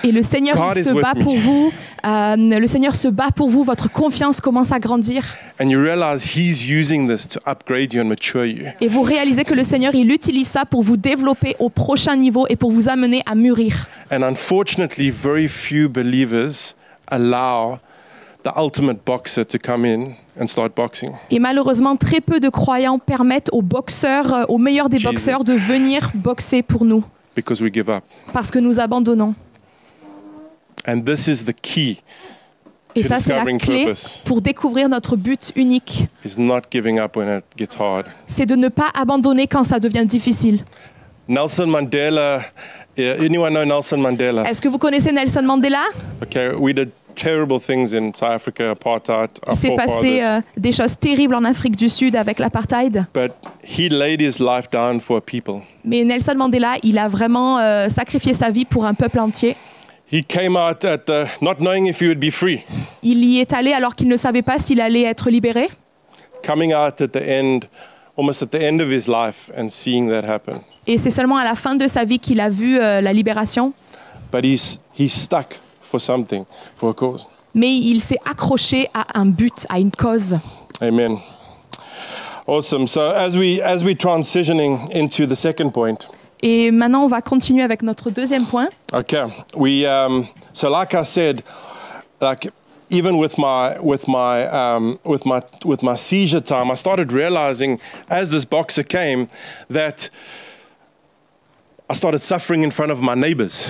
Et le Seigneur God il is se with bat me. pour vous. Le Seigneur se bat pour vous. Votre confiance commence à grandir. And you realize He's using this to upgrade you and mature you. Et vous réalisez que le Seigneur, il utilise ça pour vous développer au prochain niveau et pour vous amener à mûrir. And unfortunately, very few believers allow the ultimate boxer to come in and start boxing. Et malheureusement, très peu de croyants permettent aux boxeurs, aux meilleurs des Jesus. boxeurs, de venir boxer pour nous. Because we give up. Parce que nous abandonnons. And this is the key Et to ça, c'est la discovering clé purpose. pour découvrir notre but unique. Is not giving up when it gets hard. C'est de ne pas abandonner quand ça devient difficile. Nelson Mandela, anyone know Nelson Mandela? Est-ce que vous connaissez Nelson Mandela? Okay, we did terrible things in South Africa, apartheid, our Il s'est passé forefathers. des choses terribles en Afrique du Sud avec l'apartheid. But he laid his life down for a people. Mais Nelson Mandela, il a vraiment sacrifié sa vie pour un peuple entier. He came out not knowing if he would be free, Il y est allé alors qu'il ne savait pas s'il allait être libéré. coming out at the end, almost at the end of his life and seeing that happen. Et c'est seulement à la fin de sa vie qu'il a vu la libération. But he's stuck for something, for a cause. Mais il s'est accroché à un but, à une cause. Amen. Awesome. So as we transitioning into the second point, Et maintenant, on va continuer avec notre deuxième point. okay, so like I said, like even with my seizure time, I started realizing as this boxer came that I started suffering in front of my neighbors.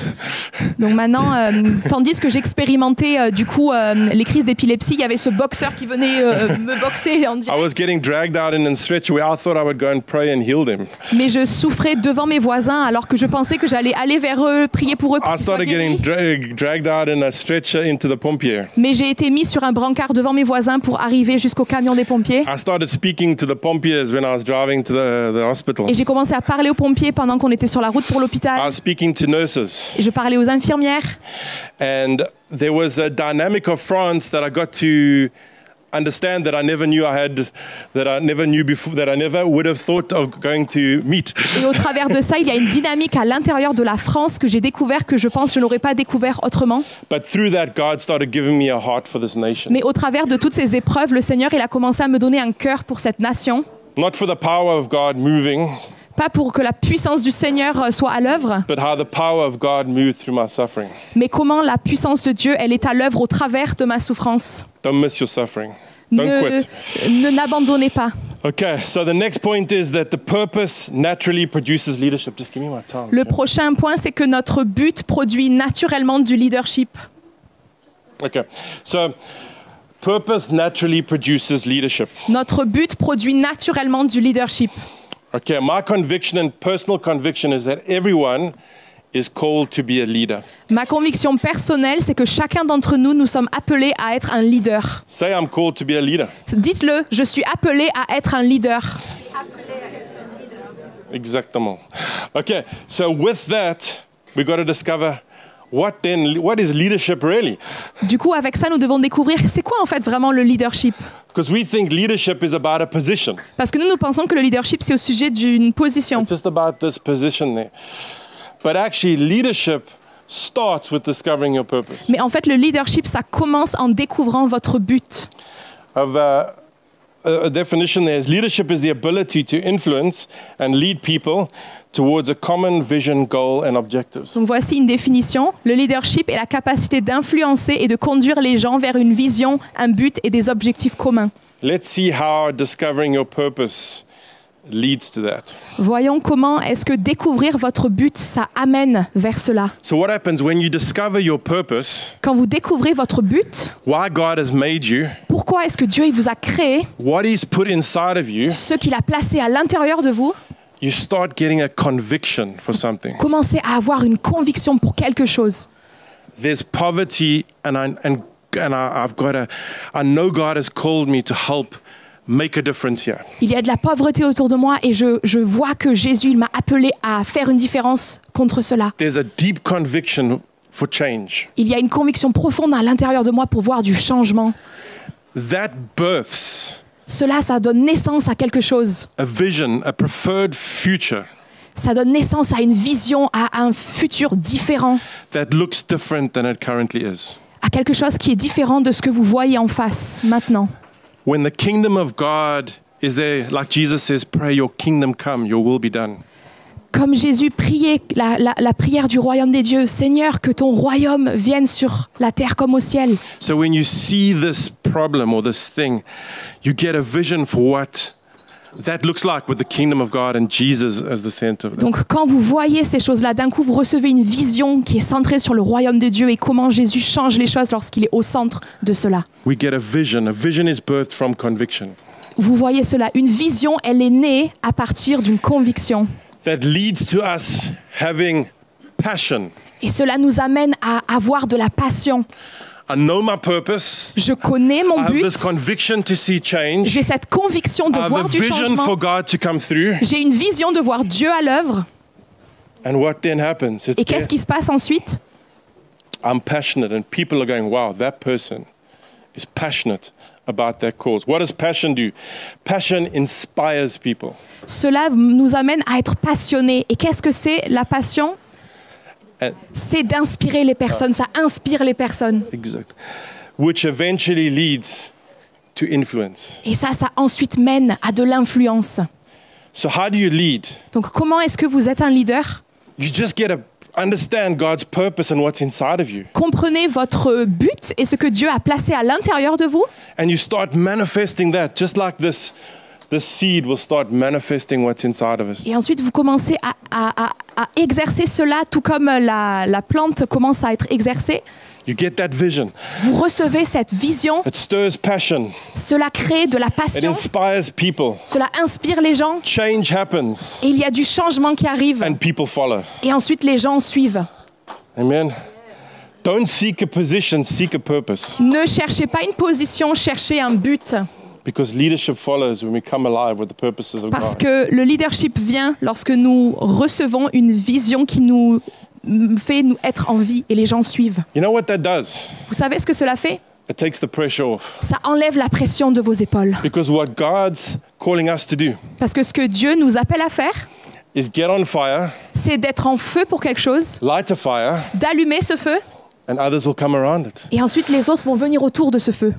Donc maintenant, tandis que j'expérimentais les crises d'épilepsie, il y avait ce boxeur qui venait me boxer en I direct. was getting dragged out in a stretcher where I thought I would go and pray and heal them. Mais je souffrais devant mes voisins alors que je pensais que j'allais aller vers eux, prier pour eux pour I qu'ils soient started getting guéris. dragged out in a stretcher into the pompier. Mais j'ai été mis sur un brancard devant mes voisins pour arriver jusqu'au camion des pompiers. I started speaking to the pompiers when I was driving to the hospital. Et j'ai commencé à parler aux pompiers pendant qu'on était sur la route pour I l'hôpital. was speaking to nurses. Et je parlais aux infirmières. And there was a dynamic of France that I got to understand that I never knew I had, that I never knew before, that I never would have thought of going to meet. Et au travers de ça, il y a une dynamique à l'intérieur de la France que j'ai découvert, que je pense que je n'aurais pas découvert autrement. But through that, God started giving me a heart for this nation. Mais au travers de toutes ces épreuves, le Seigneur, il a commencé à me donner un cœur pour cette nation. Not for the power of God moving, Pas pour que la puissance du Seigneur soit à l'œuvre, but how the power of God moved through my suffering. mais comment la puissance de Dieu, elle est à l'œuvre au travers de ma souffrance. Don't miss your suffering. Don't quit. Ne n'abandonnez pas. Okay, so the next point is that the purpose naturally produces leadership. Just give me my time. Le prochain point, c'est que notre but produit naturellement du leadership. Okay, so purpose naturally produces leadership. Notre but produit naturellement du leadership. Okay, my conviction and personal conviction is that everyone is called to be a leader. Ma conviction personnelle, c'est que chacun d'entre nous, nous sommes appelés à être un leader. Say, I'm called to be a leader. Dites-le, je suis appelé à être un leader. Exactement. Okay, so with that, we got to discover what is leadership really? Du coup, avec ça, nous devons découvrir c'est quoi en fait vraiment le leadership. Because we think leadership is about a position. Parce que nous pensons que le leadership, c'est au sujet d'une position. It's just about this position there. But actually, leadership starts with discovering your purpose. Mais en fait, le leadership, ça commence en découvrant votre but. A definition there is leadership is the ability to influence and lead people towards a common vision, goal and objectives. Donc voici une définition. Le leadership est la capacité d'influencer et de conduire les gens vers une vision, un but et des objectifs communs. Let's see how discovering your purpose leads to that. Voyons comment est-ce que découvrir votre but, ça amène vers cela. So what happens when you discover your purpose, Quand vous découvrez votre but, why God has made you, pourquoi est-ce que Dieu il vous a créé, what He's put inside of you, ce qu'il a placé à l'intérieur de vous, you start getting a conviction for something. commencez à avoir une conviction pour quelque chose. There's poverty and I know God has called me to help make a difference here. Il y a de la pauvreté autour de moi et je vois que Jésus il m'a appelé à faire une différence contre cela. There's a deep conviction for change. Il y a une conviction profonde à l'intérieur de moi pour voir du changement. That births Cela, ça donne naissance à quelque chose. a vision, a preferred future Ça donne naissance à une vision, à un futur différent, that looks different than it currently is. à quelque chose qui est différent de ce que vous voyez en face maintenant. When the kingdom of God is there, like Jesus says, pray your kingdom come, your will be done. Comme Jésus priait la prière du royaume des dieux, Seigneur, que ton royaume vienne sur la terre comme au ciel. So when you see this problem or this thing, you get a vision for what that looks like with the kingdom of God and Jesus as the center of that. Donc quand vous voyez ces choses-là, d'un coup vous recevez une vision qui est centrée sur le royaume de Dieu et comment Jésus change les choses lorsqu'il est au centre de cela. We get a vision. A vision is birthed from conviction. Vous voyez cela, une vision, elle est née à partir d'une conviction. That leads to us having passion. Et cela nous amène à avoir de la passion. I know my purpose. Je connais mon I have but. this conviction to see change. J'ai cette conviction de I have a voir du vision changement. for God to come through. J'ai une vision de voir Dieu à l'œuvre. And what then happens? It's Et qu'est-ce qui se passe ensuite? I'm passionate and people are going, wow, that person is passionate about that cause. What does passion do? Passion inspires people. Cela nous amène à être passionnés. Et qu'est-ce que c'est la passion? And, C'est d'inspirer les personnes, ça inspire les personnes. exact. Which eventually leads to influence. Et ça ensuite mène à de l'influence. So how do you lead? Donc comment est-ce que vous êtes un leader? You just get to understand God's purpose and what's inside of you. Comprenez votre but et ce que Dieu a placé à l'intérieur de vous. And you start manifesting that, just like this seed will start manifesting what's inside of us. Et ensuite, vous commencez à exercer cela, tout comme la plante commence à être exercée. You get that vision. Vous recevez cette vision. It stirs passion. Cela crée de la It passion. inspires people. Cela inspire les gens. Change happens. Et il y a du changement qui arrive. And people follow. Et ensuite, les gens suivent. Amen. Don't seek a position, seek a purpose. Ne cherchez pas une position, cherchez un but. Because leadership follows when we come alive with the purposes of Parce God. que le leadership vient lorsque nous recevons une vision qui nous fait nous être en vie et les gens suivent. You know what that does? Vous savez ce que cela fait? It takes the pressure off. Ça enlève la pression de vos épaules. Because what God's calling us to do Parce que ce que Dieu nous appelle à faire, is get on fire, c'est d'être en feu pour quelque chose, light a fire, d'allumer ce feu, and others will come around it. et ensuite les autres vont venir autour de ce feu.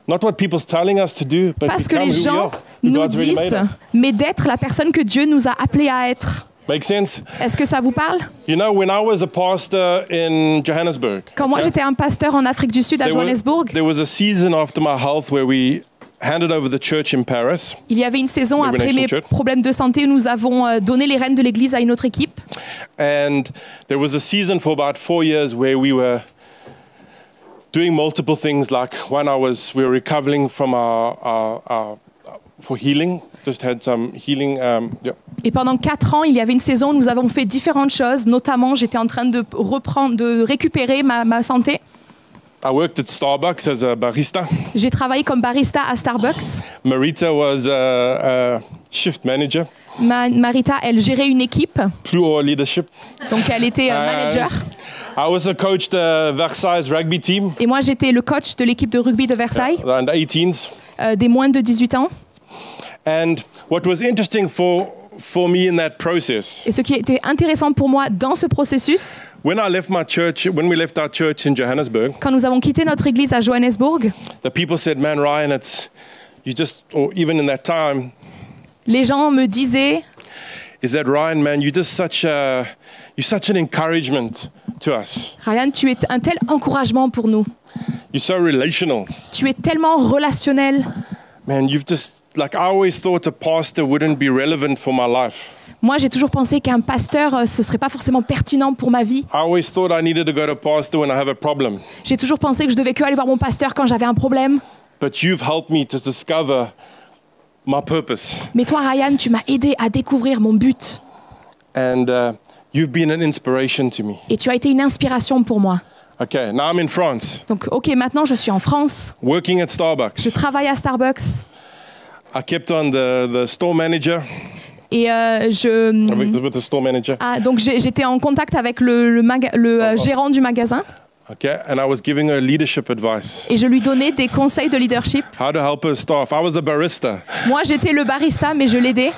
Not what people's telling us to do, but Pas ce que become les who we gens are, who nous God's really made disent, us. mais d'être la personne que Dieu nous a appelés à être. Make sense? Est-ce que ça vous parle? You know, when I was a pastor in Johannesburg, Quand moi okay, j'étais un pasteur en Afrique du Sud à Johannesburg, there was a season after my health where we handed over the church in Paris. il y avait une saison The après Renation mes Church. problèmes de santé où nous avons donné les rênes de l'église à une autre équipe. And there was a season for about 4 years where we were doing multiple things. Like we were recovering from for healing. Just had some healing. Yeah. Et pendant 4 ans, il y avait une saison où nous avons fait différentes choses. Notamment, j'étais en train de récupérer ma santé. I worked at Starbucks as a barista. J'ai travaillé comme barista à Starbucks. Marita was a shift manager. Marita, elle gérait une équipe, Plural leadership. donc elle était manager. I also coached the Versailles rugby team, Et moi, j'étais le coach de l'équipe de rugby de Versailles, the under 18s. Des moins de 18 ans. And what was interesting for me in that process, Et ce qui était intéressant pour moi dans ce processus, when we left our church in Johannesburg, quand nous avons quitté notre église à Johannesburg, the people said, "Man, Ryan, or even in that time, les gens me disaient, is that Ryan, man, you're such an encouragement to us. Ryan, tu es un tel encouragement pour nous. You're so relational. Tu es tellement relationnel. Man, I always thought a pastor wouldn't be relevant for my life. Moi, j'ai toujours pensé qu'un pasteur, ce serait pas forcément pertinent pour ma vie. I always thought I needed to go to pastor when I have a problem. J'ai toujours pensé que je devais que aller voir mon pasteur quand j'avais un problème. But you've helped me to discover my purpose. Mais toi, Ryan, tu m'as aidé à découvrir mon but. And you've been an inspiration to me. Et tu as été une inspiration pour moi. Okay, now I'm in France, Donc, ok, maintenant je suis en France. working at Je Starbucks. travaille à Starbucks. I kept on the store manager, Et with the store manager. donc j'étais en contact avec le gérant du magasin. Okay, and I was giving her leadership advice, Et je lui donnais des conseils de leadership. how to help her staff. I was a barista. Moi, j'étais le barista, mais je l'aidais.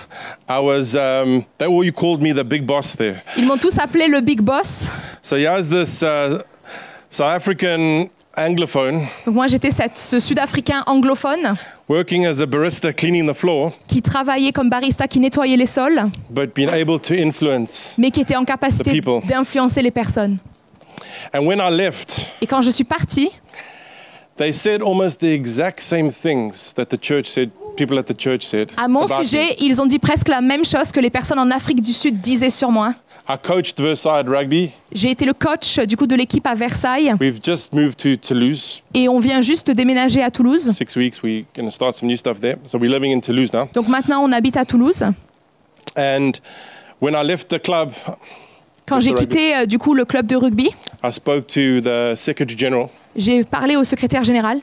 I was, you called me the big boss there. Ils m'ont tous appelé le Big Boss. So here's this South African Anglophone Donc moi, j'étais ce Sud-Africain anglophone working as a barista cleaning the floor, qui travaillait comme barista, qui nettoyait les sols, but being able to influence. mais qui était en capacité The people. d'influencer les personnes. And when I left, Et quand je suis partie, they said almost the exact same things that the church said, people at the church said. à mon about sujet, me. ils ont dit presque la même chose que les personnes en Afrique du Sud disaient sur moi. I coached Versailles rugby. J'ai été le coach du coup de l'équipe à Versailles We've just moved to Toulouse. et on vient juste de déménager à Toulouse. 6 weeks, we're going to start some new stuff there. So we're living in Toulouse now. Donc maintenant, on habite à Toulouse. And when I left the club, Quand j'ai Le quitté du coup le club de rugby, I spoke to the Secretary General. j'ai parlé au secrétaire général.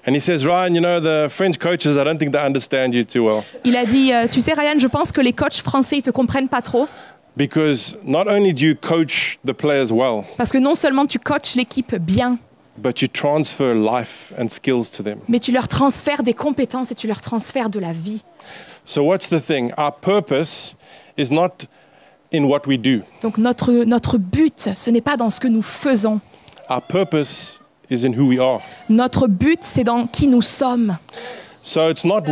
And he says, Ryan, the French coaches, I don't think they understand you too well. Il a dit, tu sais Ryan, je pense que les coachs français ils te comprennent pas trop. Because not only do you coach the players well, Parce que non seulement tu coaches l'équipe bien, but you transfer life and skills to them. mais tu leur transfères des compétences et tu leur transfères de la vie. So what's the thing? Our purpose is not in what we do. Donc notre but, ce n'est pas dans ce que nous faisons. Our purpose is in who we are. Notre but, c'est dans qui nous sommes. So it's not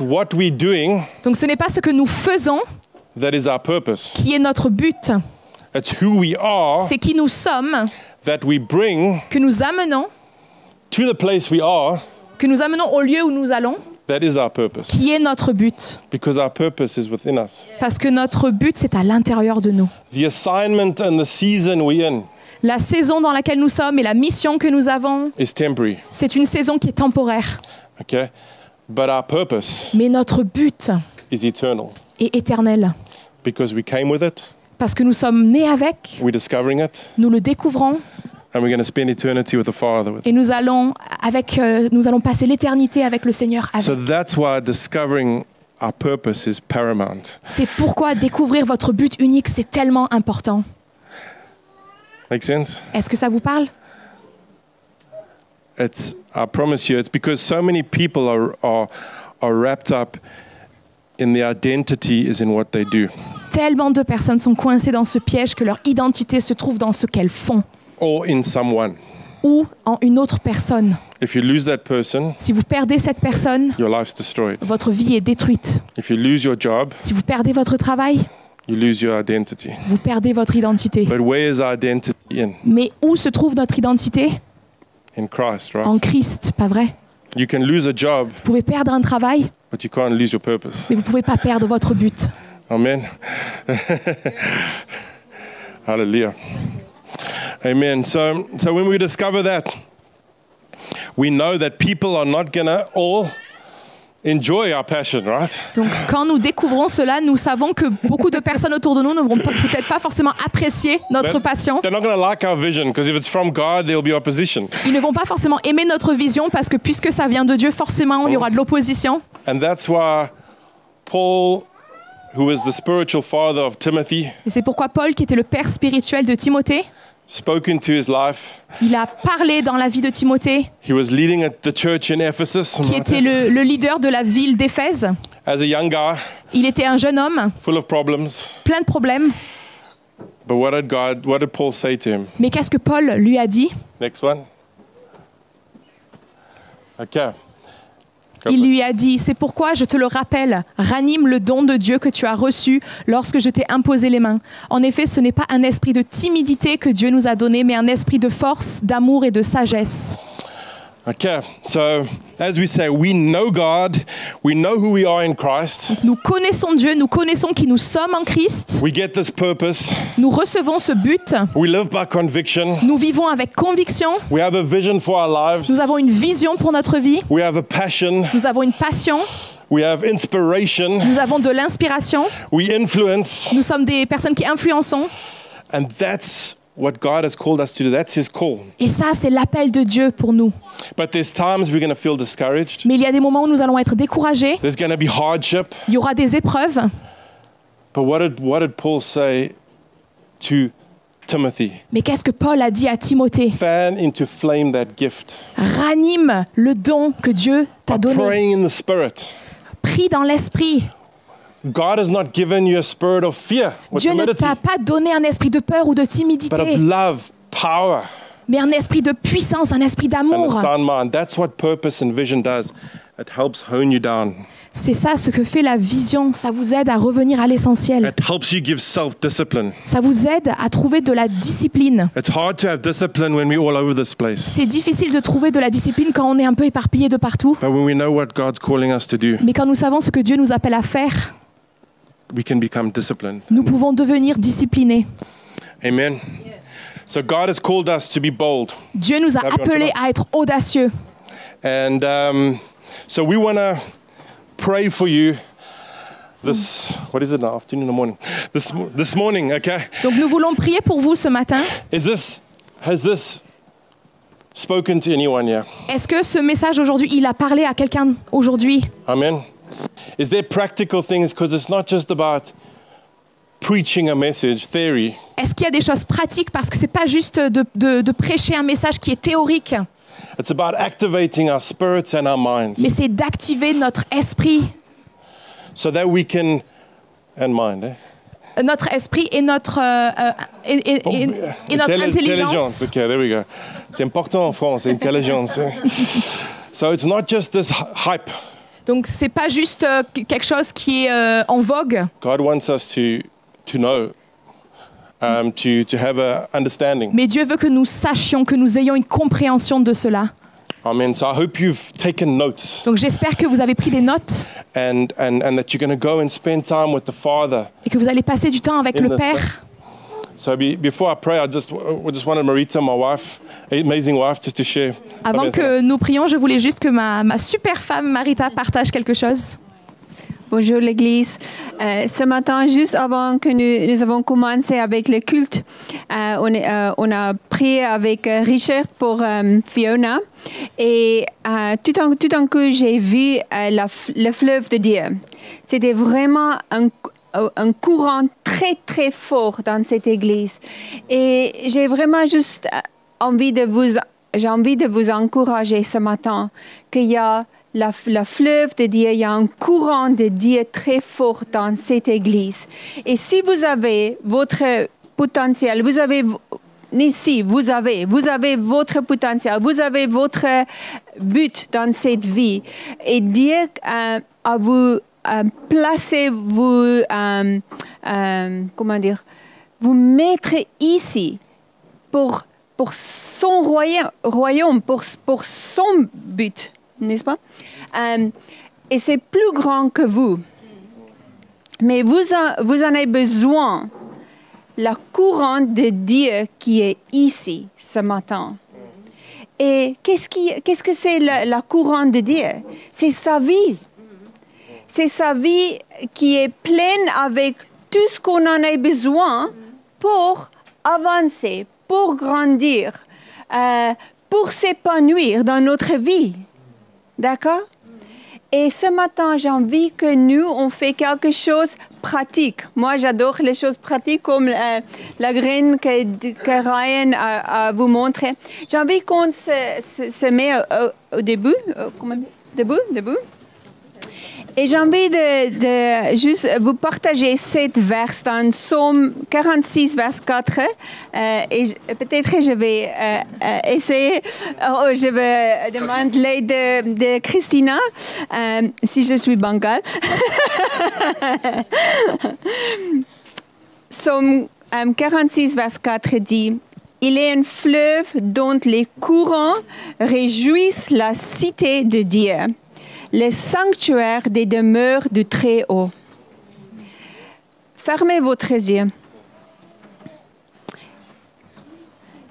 what we're doing Donc ce n'est pas ce que nous faisons that is our purpose. qui est notre but. It's who we are C'est qui nous sommes, that we bring que nous amenons, to the place we are. au lieu où nous allons, That is our purpose. qui est notre but. Because our purpose is within us. Parce que notre but, c'est à l'intérieur de nous. The assignment and the season we're in La saison dans laquelle nous sommes et la mission que nous avons, is temporary. c'est une saison qui est temporaire. Okay? But our purpose Mais notre but is eternal. est éternel. Because we came with it, Parce que nous sommes nés avec, we're discovering it, nous le découvrons and we're going to spend eternity with the Father with it. et nous allons passer l'éternité avec le Seigneur. So that's why discovering our purpose is paramount. C'est pourquoi découvrir votre but unique, c'est tellement important. Make sense? Est-ce que ça vous parle? I promise you, it's because so many people are wrapped up in their identity is in what they do. Tellement de personnes sont coincées dans ce piège que leur identité se trouve dans ce qu'elles font Or in someone. ou en une autre personne. If you lose that person, Si vous perdez cette personne, your life's destroyed. votre vie est détruite. If you lose your job, Si vous perdez votre travail, you lose your identity. vous perdez votre identité. But where is our identity in? Mais où se trouve notre identité? In Christ, right? En Christ, pas vrai? You can lose a job, Vous pouvez perdre un travail, but you can't lose your purpose. mais vous ne pouvez pas perdre votre but. Amen. Hallelujah. Amen. So when we discover that, we know that people are not going to all enjoy our passion, right? Donc, quand nous découvrons cela, nous savons que beaucoup de personnes autour de nous ne vont peut-être pas forcément apprécier notre passion. They're not going to like our vision because if it's from God, there'll be opposition. Ils ne vont pas forcément aimer notre vision parce que puisque ça vient de Dieu, forcément, il y aura de l'opposition. And that's why Paul, who was the spiritual father of Timothy, Et c'est pourquoi Paul, qui était le père spirituel de Timothée, spoke into his life. il a parlé dans la vie de Timothée, He was leading at the church in Ephesus qui était le leader de la ville d'Éphèse. as a young guy, Il était un jeune homme, full of problems. plein de problèmes. But what did Paul say to him? Mais qu'est-ce que Paul lui a dit? Next one. Okay. Il lui a dit, c'est pourquoi je te le rappelle, ranime le don de Dieu que tu as reçu lorsque je t'ai imposé les mains. En effet, ce n'est pas un esprit de timidité que Dieu nous a donné, mais un esprit de force, d'amour et de sagesse. Okay, so as we say, we know God, we know who we are in Christ, Nous connaissons Dieu, nous connaissons qui nous sommes en Christ, we get this purpose, nous recevons ce but, we live by conviction, nous vivons avec conviction, we have a vision for our lives, nous avons une vision pour notre vie, we have a passion, nous avons une passion, we have inspiration, nous avons de l'inspiration, we influence, nous sommes des personnes qui influençons. and that's what God has called us to do. That's His call. Et ça, c'est l'appel de Dieu pour nous. But there's times we're going to feel discouraged. Mais il y a des moments où nous allons être découragés, There's going to be hardship. il y aura des épreuves. But what did Paul say to Timothy? Mais qu'est-ce que Paul a dit à Timothée? Fan into flame that gift. Ranime le don que Dieu t'a By donné. praying in the Spirit. Prie dans l'esprit. God has not given you a spirit of fear or Dieu ne timidity, t'a pas donné un esprit de peur ou de but of timidité, love, power, mais un esprit de puissance, un esprit and a d'amour. sound mind. That's what purpose and vision does. It helps hone you down. C'est ça ce que fait la vision. Ça vous aide à revenir à l'essentiel. It helps you give self-discipline. Ça vous aide à trouver de la discipline. It's hard to have discipline when we're all over this place. C'est difficile de trouver de la discipline quand on est un peu éparpillé de partout. But when we know what God's calling us to do, Mais quand nous savons ce que Dieu nous appelle à faire, we can become disciplined. nous pouvons devenir disciplinés. Amen. So God has called us to be bold. Dieu nous a appelés à être audacieux. And so we want to pray for you this, what is it now, afternoon or morning? This morning, okay? Donc nous voulons prier pour vous ce matin. Has this spoken to anyone here? Est-ce que ce message aujourd'hui, il a parlé à quelqu'un aujourd'hui? Amen. Is there practical things, because it's not just about preaching a message, theory. Est-ce qu'il y a des choses pratiques? Parce que c'est pas juste de prêcher un message qui est théorique, It's about activating our spirits and our minds mais c'est d'activer notre esprit, so that we can, and mind, notre esprit et notre, et notre intelligence. Okay, there we go. C'est important en France, intelligence. So it's not just this hype. Donc c'est pas juste quelque chose qui est en vogue. God wants us to know, to have a understanding. Mais Dieu veut que nous sachions, que nous ayons une compréhension de cela. Amen. So I hope you've taken notes Donc j'espère que vous avez pris des notes and that you're going to go and spend time with the Father. et que vous allez passer du temps avec In le the- Père. So before I pray, I just wanted Marita, my wife, amazing wife, just to share. Avant que nous prions, je voulais juste que ma super femme Marita partage quelque chose. Bonjour l'Église. Ce matin, juste avant que nous avons commencé avec le culte, on a prié avec Richard pour Fiona. Et tout en coup, j'ai vu le fleuve de Dieu. C'était vraiment un courant très, très fort dans cette église. Et j'ai vraiment juste envie de vous encourager ce matin qu'il y a la fleuve de Dieu, il y a un courant de Dieu très fort dans cette église. Et si vous avez votre potentiel, vous avez votre potentiel, vous avez votre but dans cette vie. Et Dieu a vous placé, vous mettre ici pour son royaume, pour son but, n'est-ce pas? Et c'est plus grand que vous. Mais vous en avez besoin. La couronne de Dieu qui est ici ce matin. Et qu'est-ce que c'est la couronne de Dieu? C'est sa vie. C'est sa vie qui est pleine avec tout ce qu'on en a besoin pour avancer, pour grandir, pour s'épanouir dans notre vie. D'accord? Et ce matin, j'ai envie que nous, on fait quelque chose de pratique. Moi, j'adore les choses pratiques comme la graine que Ryan a vous montré. J'ai envie qu'on se met au début. Debout. Et j'ai envie de juste vous partager cette verse dans Psaume 46, vers 4. Et peut-être je vais essayer, je vais demander l'aide de Christina, si je suis bancale. Psaume 46, vers 4 dit, « Il est un fleuve dont les courants réjouissent la cité de Dieu. Le sanctuaire des demeures du Très-Haut. » Fermez votre yeux.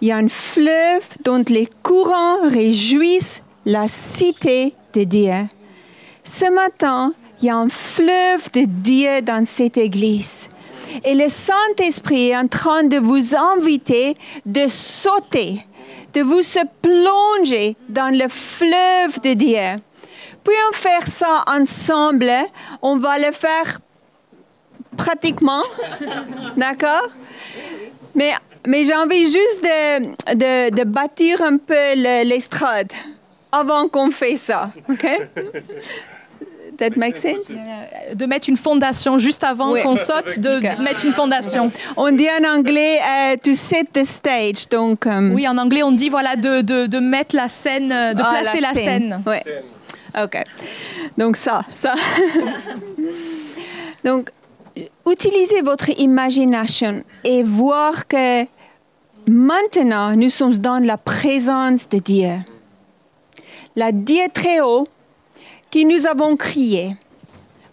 Il y a un fleuve dont les courants réjouissent la cité de Dieu. Ce matin, il y a un fleuve de Dieu dans cette église. Et le Saint-Esprit est en train de vous inviter de sauter, de vous se plonger dans le fleuve de Dieu. Pouvons faire ça ensemble. On va le faire pratiquement. D'accord? Mais j'ai envie juste de bâtir un peu l'estrade avant qu'on fait ça. OK? That makes sense? De mettre une fondation juste avant qu'on saute, mettre une fondation. On dit en anglais to set the stage. Donc, oui, en anglais, on dit voilà, de mettre la scène, de placer la scène. Ouais. OK. Donc ça. Donc, utilisez votre imagination et voir que maintenant, nous sommes dans la présence de Dieu. La Dieu très haut qui nous avons créé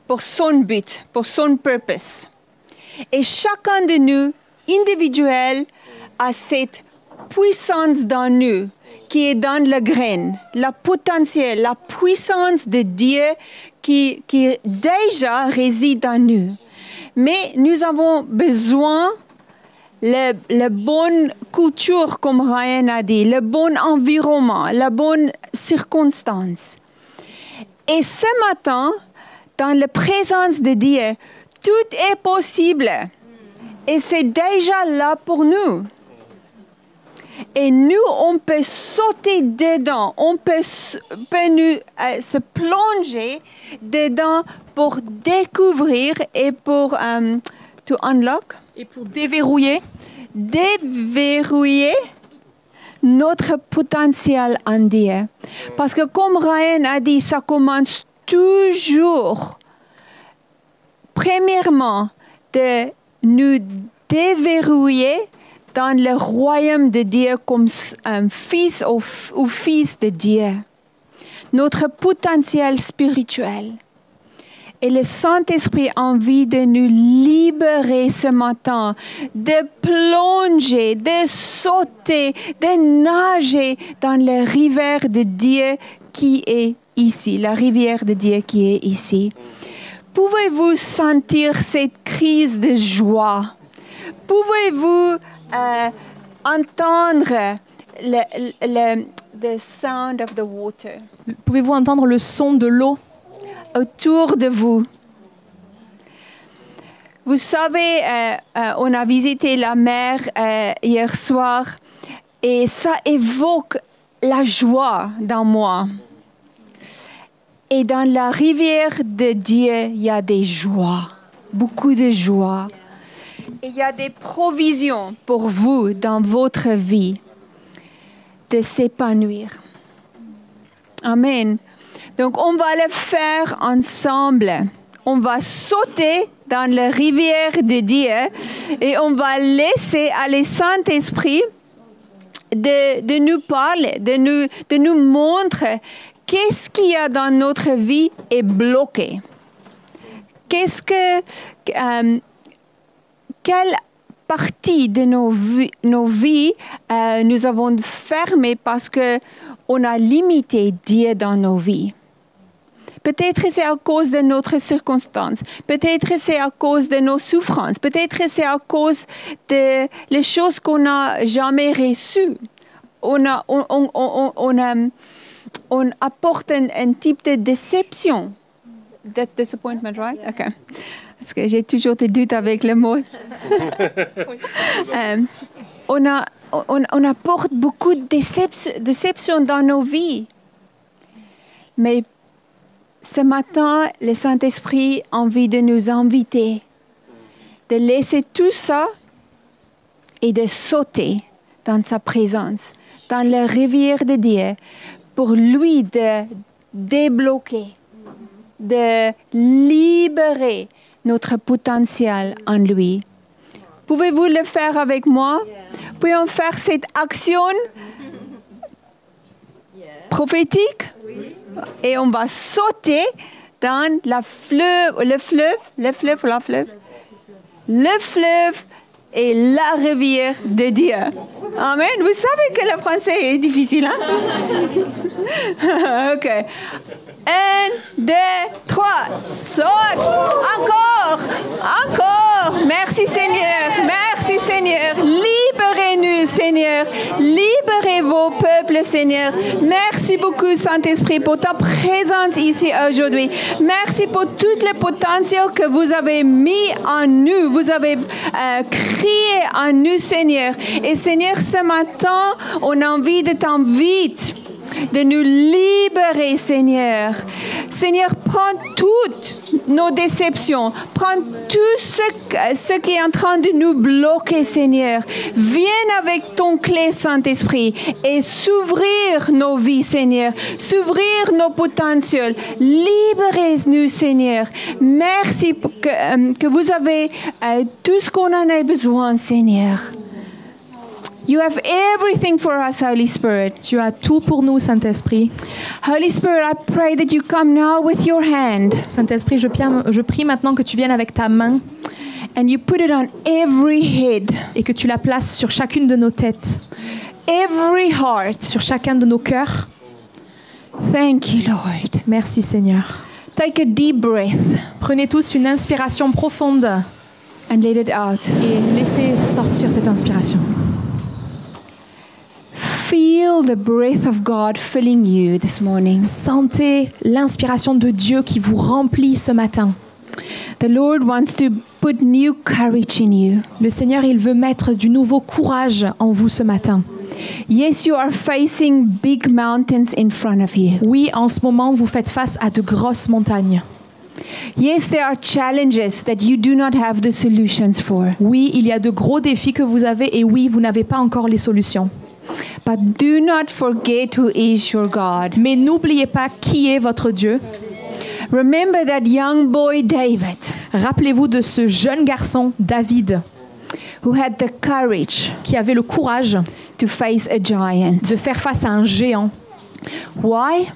pour son but, pour son purpose. Et chacun de nous, individuel, a cette puissance dans nous qui est dans la graine, la potentiel, la puissance de Dieu qui déjà réside en nous. Mais nous avons besoin de la bonne culture, comme Ryan a dit, le bon environnement, la bonne circonstance. Et ce matin, dans la présence de Dieu, tout est possible. Et c'est déjà là pour nous. Et nous, on peut sauter dedans, on peut se plonger dedans pour découvrir et pour to unlock. Et pour déverrouiller notre potentiel en Dieu. Parce que comme Ryan a dit, ça commence toujours, premièrement, de nous déverrouiller dans le royaume de Dieu comme un fils ou fils de Dieu. Notre potentiel spirituel. Et le Saint-Esprit a envie de nous libérer ce matin, de plonger, de sauter, de nager dans la rivière de Dieu qui est ici, la rivière de Dieu qui est ici. Pouvez-vous sentir cette crise de joie? Pouvez-vous entendre the sound of the water? Pouvez-vous entendre le son de l'eau autour de vous? Vous savez, on a visité la mer hier soir et ça évoque la joie dans moi. Et dans la rivière de Dieu, il y a des joies, beaucoup de joie. Et il y a des provisions pour vous dans votre vie de s'épanouir. Amen. Donc, on va le faire ensemble. On va sauter dans la rivière de Dieu et on va laisser à le Saint-Esprit de nous parler, de nous montrer qu'est-ce qu'il y a dans notre vie est bloqué. Quelle partie de nos vies nous avons fermées parce qu'on a limité Dieu dans nos vies. Peut-être c'est à cause de notre circonstance. Peut-être c'est à cause de nos souffrances. Peut-être c'est à cause de les choses qu'on n'a jamais reçues. On apporte un type de déception. That's disappointment, right? Okay. Parce que j'ai toujours des doutes avec le mot. On apporte beaucoup de déception dans nos vies. Mais ce matin, le Saint-Esprit a envie de nous inviter, de laisser tout ça et de sauter dans sa présence, dans la rivière de Dieu, pour lui de débloquer, de libérer notre potentiel en lui. Pouvez-vous le faire avec moi? Pouvons faire cette action prophétique? Et on va sauter dans le fleuve et la rivière de Dieu. Amen. Vous savez que le français est difficile, hein? OK. 1, 2, 3, saute. Encore. Merci Seigneur. Merci Seigneur. Libérez-nous Seigneur. Libérez vos peuples Seigneur. Merci beaucoup Saint-Esprit pour ta présence ici aujourd'hui. Merci pour tout le potentiel que vous avez mis en nous. Vous avez créé en nous Seigneur. Et Seigneur, ce matin, on a envie de t'inviter de nous libérer, Seigneur. Seigneur, prends toutes nos déceptions. Prends tout ce qui est en train de nous bloquer, Seigneur. Viens avec ton clé, Saint-Esprit, et s'ouvrir nos vies, Seigneur. S'ouvrir nos potentiels. Libérez-nous, Seigneur. Merci que vous avez tout ce qu'on en a besoin, Seigneur. You have everything for us, Holy Spirit. Tu as tout pour nous, Saint-Esprit. Holy Spirit, I pray that you come now with your hand. Saint-Esprit, je prie maintenant que tu viennes avec ta main. And you put it on every head. Et que tu la places sur chacune de nos têtes. Every heart. Sur chacun de nos cœurs. Thank you, Lord. Merci, Seigneur. Take a deep breath. Prenez tous une inspiration profonde. And let it out. Et laissez sortir cette inspiration. Feel the breath of God filling you this morning. Sentez l'inspiration de Dieu qui vous remplit ce matin. The Lord wants to put new courage in you. Le Seigneur, il veut mettre du nouveau courage en vous ce matin. Yes, you are facing big mountains in front of you. Oui, en ce moment, vous faites face à de grosses montagnes. Yes, there are challenges that you do not have the solutions for. Oui, il y a de gros défis que vous avez et oui, vous n'avez pas encore les solutions. But do not forget who is your God. Mais n'oubliez pas qui est votre Dieu. Remember that young boy David. Rappelez-vous de ce jeune garçon David, who had the courage qui avait le courage to face a giant. De faire face à un géant. Why?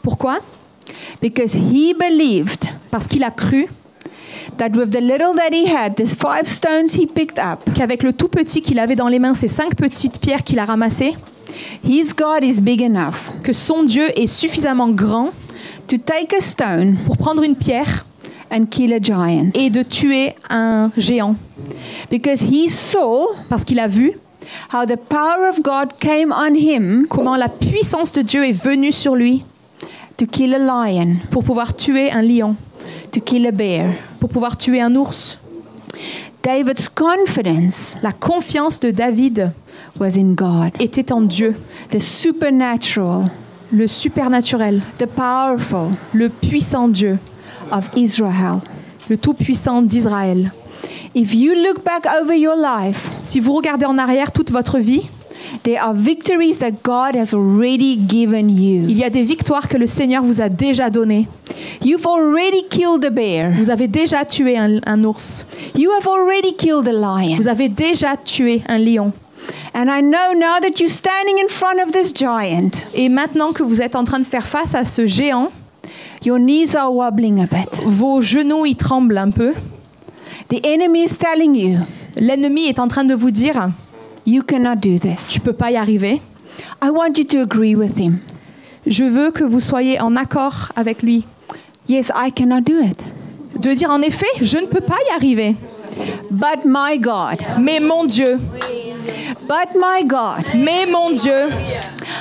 Pourquoi? Because he believed. Parce qu'il a cru. That with the little that he had, these 5 stones he picked up. Qu'avec le tout petit qu'il avait dans les mains, ces 5 petites pierres qu'il a ramassées, his God is big enough. Que son Dieu est suffisamment grand to take a stone pour prendre une pierre and kill a giant. Et de tuer un géant. Because he saw, parce qu'il a vu how the power of God came on him, comment la puissance de Dieu est venue sur lui, to kill a lion, pour pouvoir tuer un lion, to kill a bear, pour pouvoir tuer un ours. David's confidence La confiance de David was in God. était en Dieu, The supernatural, le supernaturel, the powerful le puissant Dieu, of Israel. le tout-puissant d'Israël. If you look back over your life, Si vous regardez en arrière toute votre vie, there are victories that God has already given you. il y a des victoires que le Seigneur vous a déjà données. You've already killed a bear. Vous avez déjà tué un ours. You have already killed a lion. Vous avez déjà tué un lion. And I know now that you're standing in front of this giant, Et maintenant que vous êtes en train de faire face à ce géant, your knees are wobbling a bit. vos genoux y tremblent un peu. The enemy is telling you, L'ennemi est en train de vous dire, you cannot do this. tu peux pas y arriver. I want you to agree with him. Je veux que vous soyez en accord avec lui. Yes, I cannot do it. De dire en effet, je ne peux pas y arriver. But my God, Mais mon Dieu, mais mon Dieu,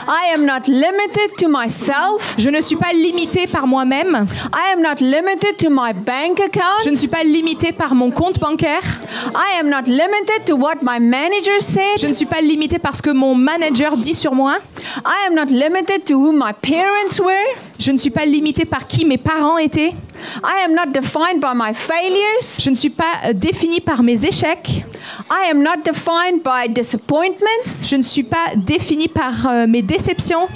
I am not limited to myself. je ne suis pas limité par moi-même. I am not limited to my bank Je account. ne suis pas limité par mon compte bancaire. I am not limited to what my manager said. Je ne suis pas limité par ce que mon manager dit sur moi. I am not limited to who my parents were. Je ne suis pas limité par qui mes parents étaient. I am not defined by my failures. Je ne suis pas défini par mes échecs. I am not defined by disappointments. Je ne suis pas défini par mes déceptions.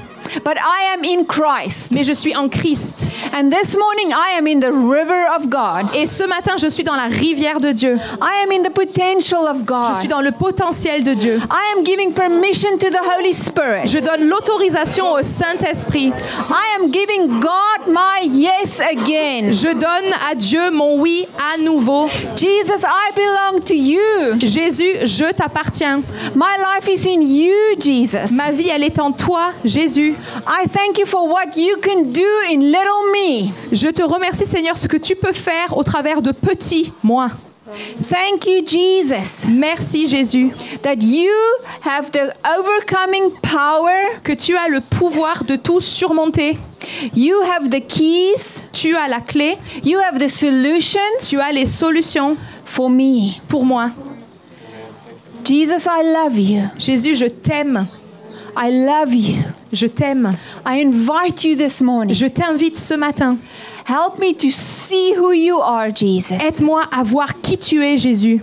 But I am in Christ. Mais je suis en Christ. And this morning I am in the river of God. Et ce matin, je suis dans la rivière de Dieu. I am in the potential of Je suis God. dans le potentiel de Dieu. I am giving permission to the Holy Spirit. Je donne l'autorisation au Saint-Esprit. I am giving God my yes again. Je donne à Dieu mon oui à nouveau. Jesus, I belong to you. Jésus, je t'appartiens. My life is in you, Jesus. Ma vie, elle est en toi, Jésus. I thank you for what you can do in little me. Je te remercie, Seigneur, ce que tu peux faire au travers de petits moi. Thank you, Jesus, Merci, Jésus, that you have the overcoming power. que tu as le pouvoir de tout surmonter. You have the keys. Tu as la clé, You have the solutions tu as les solutions for me. pour moi. Jesus, I love you. Jésus, je t'aime. I love you. Je t'aime. I invite you this morning. Je t'invite ce matin. Help me to see who you are, Jesus. Aide-moi à voir qui tu es, Jésus.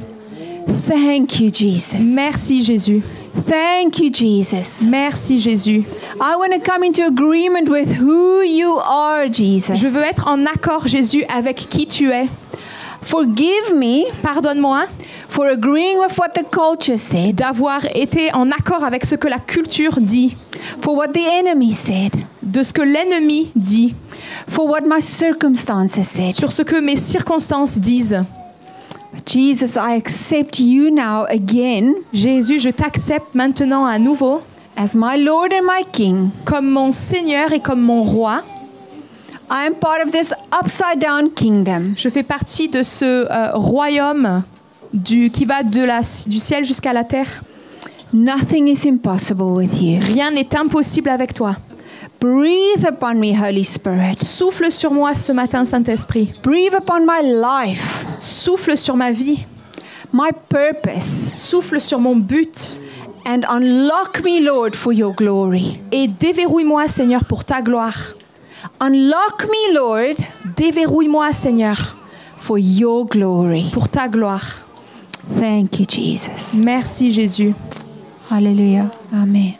Thank you, Jesus. Merci, Jésus. Thank you, Jesus. Merci, Jésus. I want to come into agreement with who you are, Jesus. Je veux être en accord, Jésus, avec qui tu es. Forgive me Pardonne-moi for agreeing with what the culture said, d'avoir été en accord avec ce que la culture dit, for what the enemy said, de ce que l'ennemi dit, for what my circumstances said. sur ce que mes circonstances disent. Jesus, I accept you now again Jésus, je t'accepte maintenant à nouveau as my Lord and my King. comme mon Seigneur et comme mon Roi. I am part of this upside down kingdom. Je fais partie de ce royaume qui va du ciel jusqu'à la terre. Nothing is impossible with you. Rien n'est impossible avec toi. Breathe upon me, Holy Spirit. Souffle sur moi ce matin, Saint-Esprit. Breathe upon my life, Souffle sur ma vie. my purpose, Souffle sur mon but. and unlock me, Lord, for your glory. Et déverrouille-moi, Seigneur, pour ta gloire. Unlock me, Lord, Déverrouille-moi, Seigneur, for your glory. pour ta gloire. Thank you, Jesus. Merci, Jésus. Hallelujah. Amen.